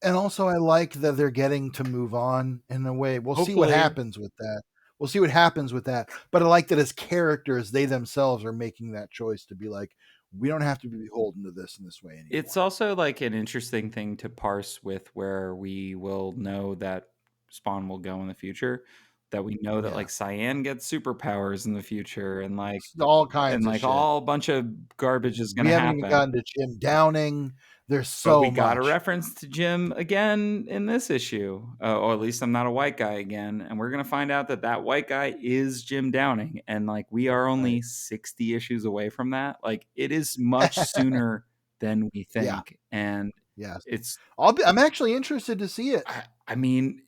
And also, I like that they're getting to move on in a way. We'll see what Hopefully, happens with that. We'll see what happens with that. But I like that as characters, they themselves are making that choice to be like, we don't have to be beholden to this in this way anymore. it's also like an interesting thing to parse with where we will know that Spawn will go in the future. That we know that like Cyan gets superpowers in the future, and like all kinds of shit. all bunch of garbage is going We to haven't happen. even gotten to Jim Downing. There's But so we got a much. reference to Jim again in this issue, or at least I'm not a white guy again, and we're gonna find out that that white guy is Jim Downing, and like we are only 60 issues away from that. Like it is much sooner than we think, and it's. I'm actually interested to see it. I mean,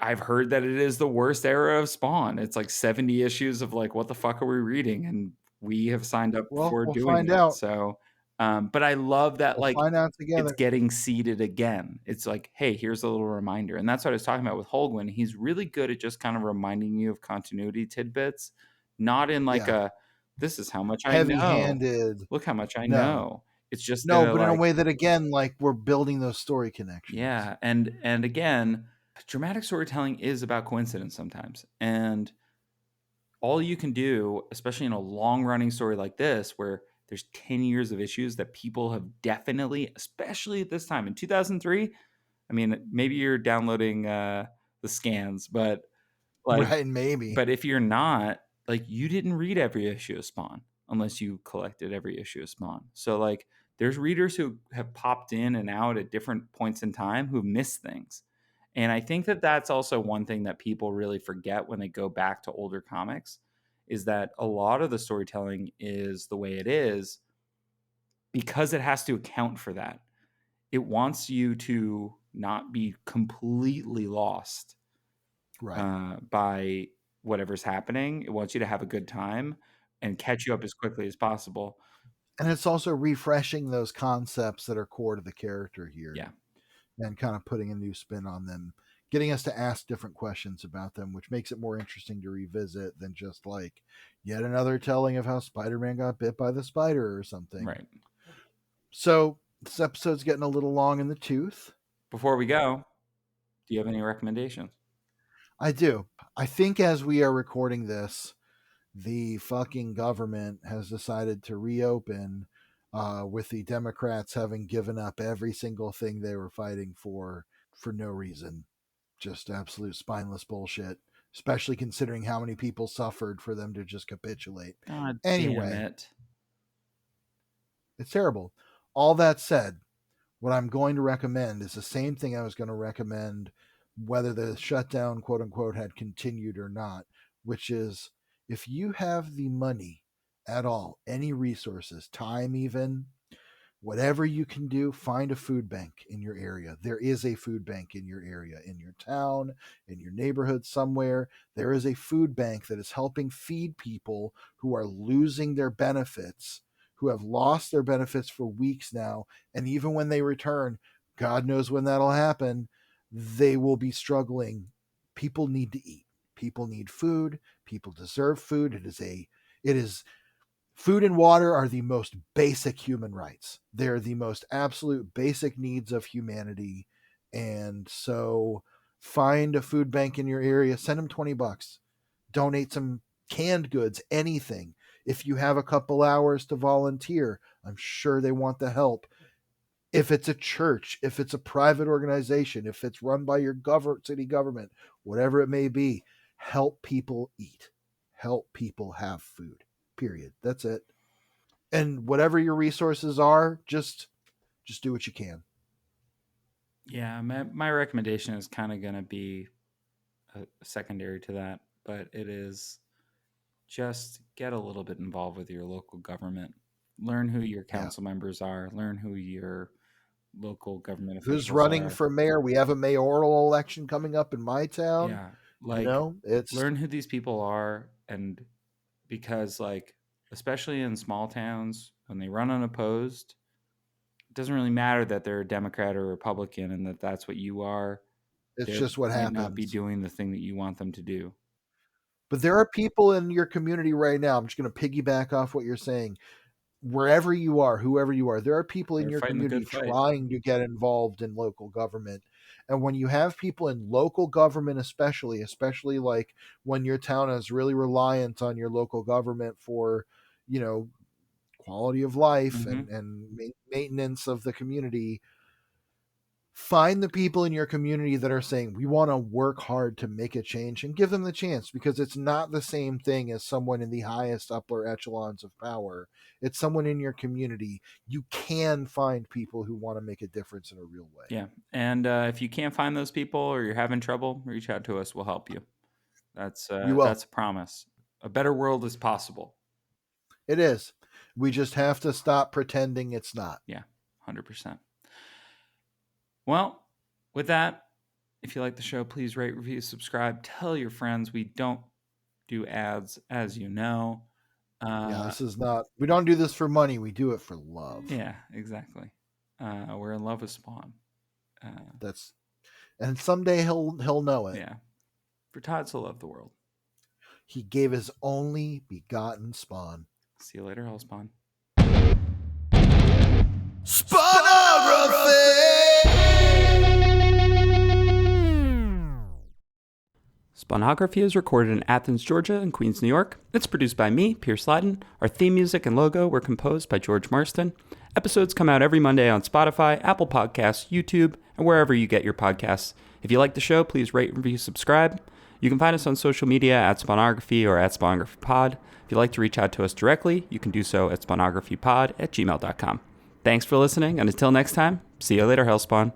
I've heard that it is the worst era of Spawn. It's like 70 issues of like, what the fuck are we reading? And we have signed up Well, for we'll doing find it. out. So, but I love that We'll like find out it's together. getting seeded again. It's like, hey, here's a little reminder. And that's what I was talking about with Holguin. He's really good at just kind of reminding you of continuity tidbits, not in like a, this is how much I know. Heavy-handed. Look how much I No. know. It's just No, gonna, but in a like, way that again, like we're building those story connections. yeah, and again, dramatic storytelling is about coincidence sometimes. And all you can do, especially in a long-running story like this, where there's 10 years of issues that people have definitely, especially at this time in 2003. I mean, maybe you're downloading the scans, but like, Right, maybe. but if you're not, like, you didn't read every issue of Spawn unless you collected every issue of Spawn. So like, there's readers who have popped in and out at different points in time who've missed things. And I think that that's also one thing that people really forget when they go back to older comics is that a lot of the storytelling is the way it is because it has to account for that. It wants you to not be completely lost by whatever's happening. It wants you to have a good time and catch you up as quickly as possible. And it's also refreshing those concepts that are core to the character here. Yeah. And kind of putting a new spin on them, getting us to ask different questions about them, which makes it more interesting to revisit than just like yet another telling of how Spider-Man got bit by the spider or something. Right. So this episode's getting a little long in the tooth. Before we go, do you have any recommendations? I do. I think as we are recording this, the fucking government has decided to reopen with the Democrats having given up every single thing they were fighting for no reason. Just absolute spineless bullshit, especially considering how many people suffered for them to just capitulate. God anyway, damn it. It's terrible. All that said, what I'm going to recommend is the same thing I was going to recommend whether the shutdown, quote unquote, had continued or not, which is if you have the money at all, any resources, time even, whatever you can do, find a food bank in your area. There is a food bank in your area, in your town, in your neighborhood somewhere. There is a food bank that is helping feed people who are losing their benefits, who have lost their benefits for weeks now. And even when they return, God knows when that'll happen, they will be struggling. People need to eat. People need food. People deserve food. It is food and water are the most basic human rights. They're the most absolute basic needs of humanity. And so find a food bank in your area, send them $20, donate some canned goods, anything. If you have a couple hours to volunteer, I'm sure they want the help. If it's a church, if it's a private organization, if it's run by your city government, whatever it may be, help people eat. Help people have food. Period. That's it. And whatever your resources are, just do what you can. Yeah, my recommendation is kind of going to be secondary to that, but it is just get a little bit involved with your local government. Learn who your council members are. Learn who your local government officials who's running are. for mayor. We have a mayoral election coming up in my town. Yeah, like learn who these people are, and because like especially in small towns when they run unopposed, doesn't really matter that they're a Democrat or a Republican and that that's what you are. It's just what happens. Might not be doing the thing that you want them to do. But there are people in your community right now. I'm just going to piggyback off what you're saying. Wherever you are, whoever you are, there are people in your community trying to get involved in local government. And when you have people in local government, especially like when your town is really reliant on your local government for, quality of life and maintenance of the community, find the people in your community that are saying, we want to work hard to make a change, and give them the chance, because it's not the same thing as someone in the highest upper echelons of power. It's someone in your community. You can find people who want to make a difference in a real way. Yeah. And if you can't find those people or you're having trouble, reach out to us. We'll help you. That's a promise. A better world is possible. It is. We just have to stop pretending it's not. Yeah, 100%. Well, with that, if you like the show, please rate, review, subscribe. Tell your friends. We don't do ads, as you know. This is not. We don't do this for money. We do it for love. Yeah, exactly. We're in love with Spawn. And someday he'll know it. Yeah. For Todd so loved the world, he gave his only begotten Spawn. See you later, Hellspawn. Spawnography! Spawnography is recorded in Athens, Georgia, and Queens, New York. It's produced by me, Pierce Lyden. Our theme music and logo were composed by George Marston. Episodes come out every Monday on Spotify, Apple Podcasts, YouTube, and wherever you get your podcasts. If you like the show, please rate, review, subscribe. You can find us on social media at Spawnography or at SpawnographyPod. If you'd like to reach out to us directly, you can do so at spawnographypod@gmail.com. Thanks for listening, and until next time, see you later, Hellspawn.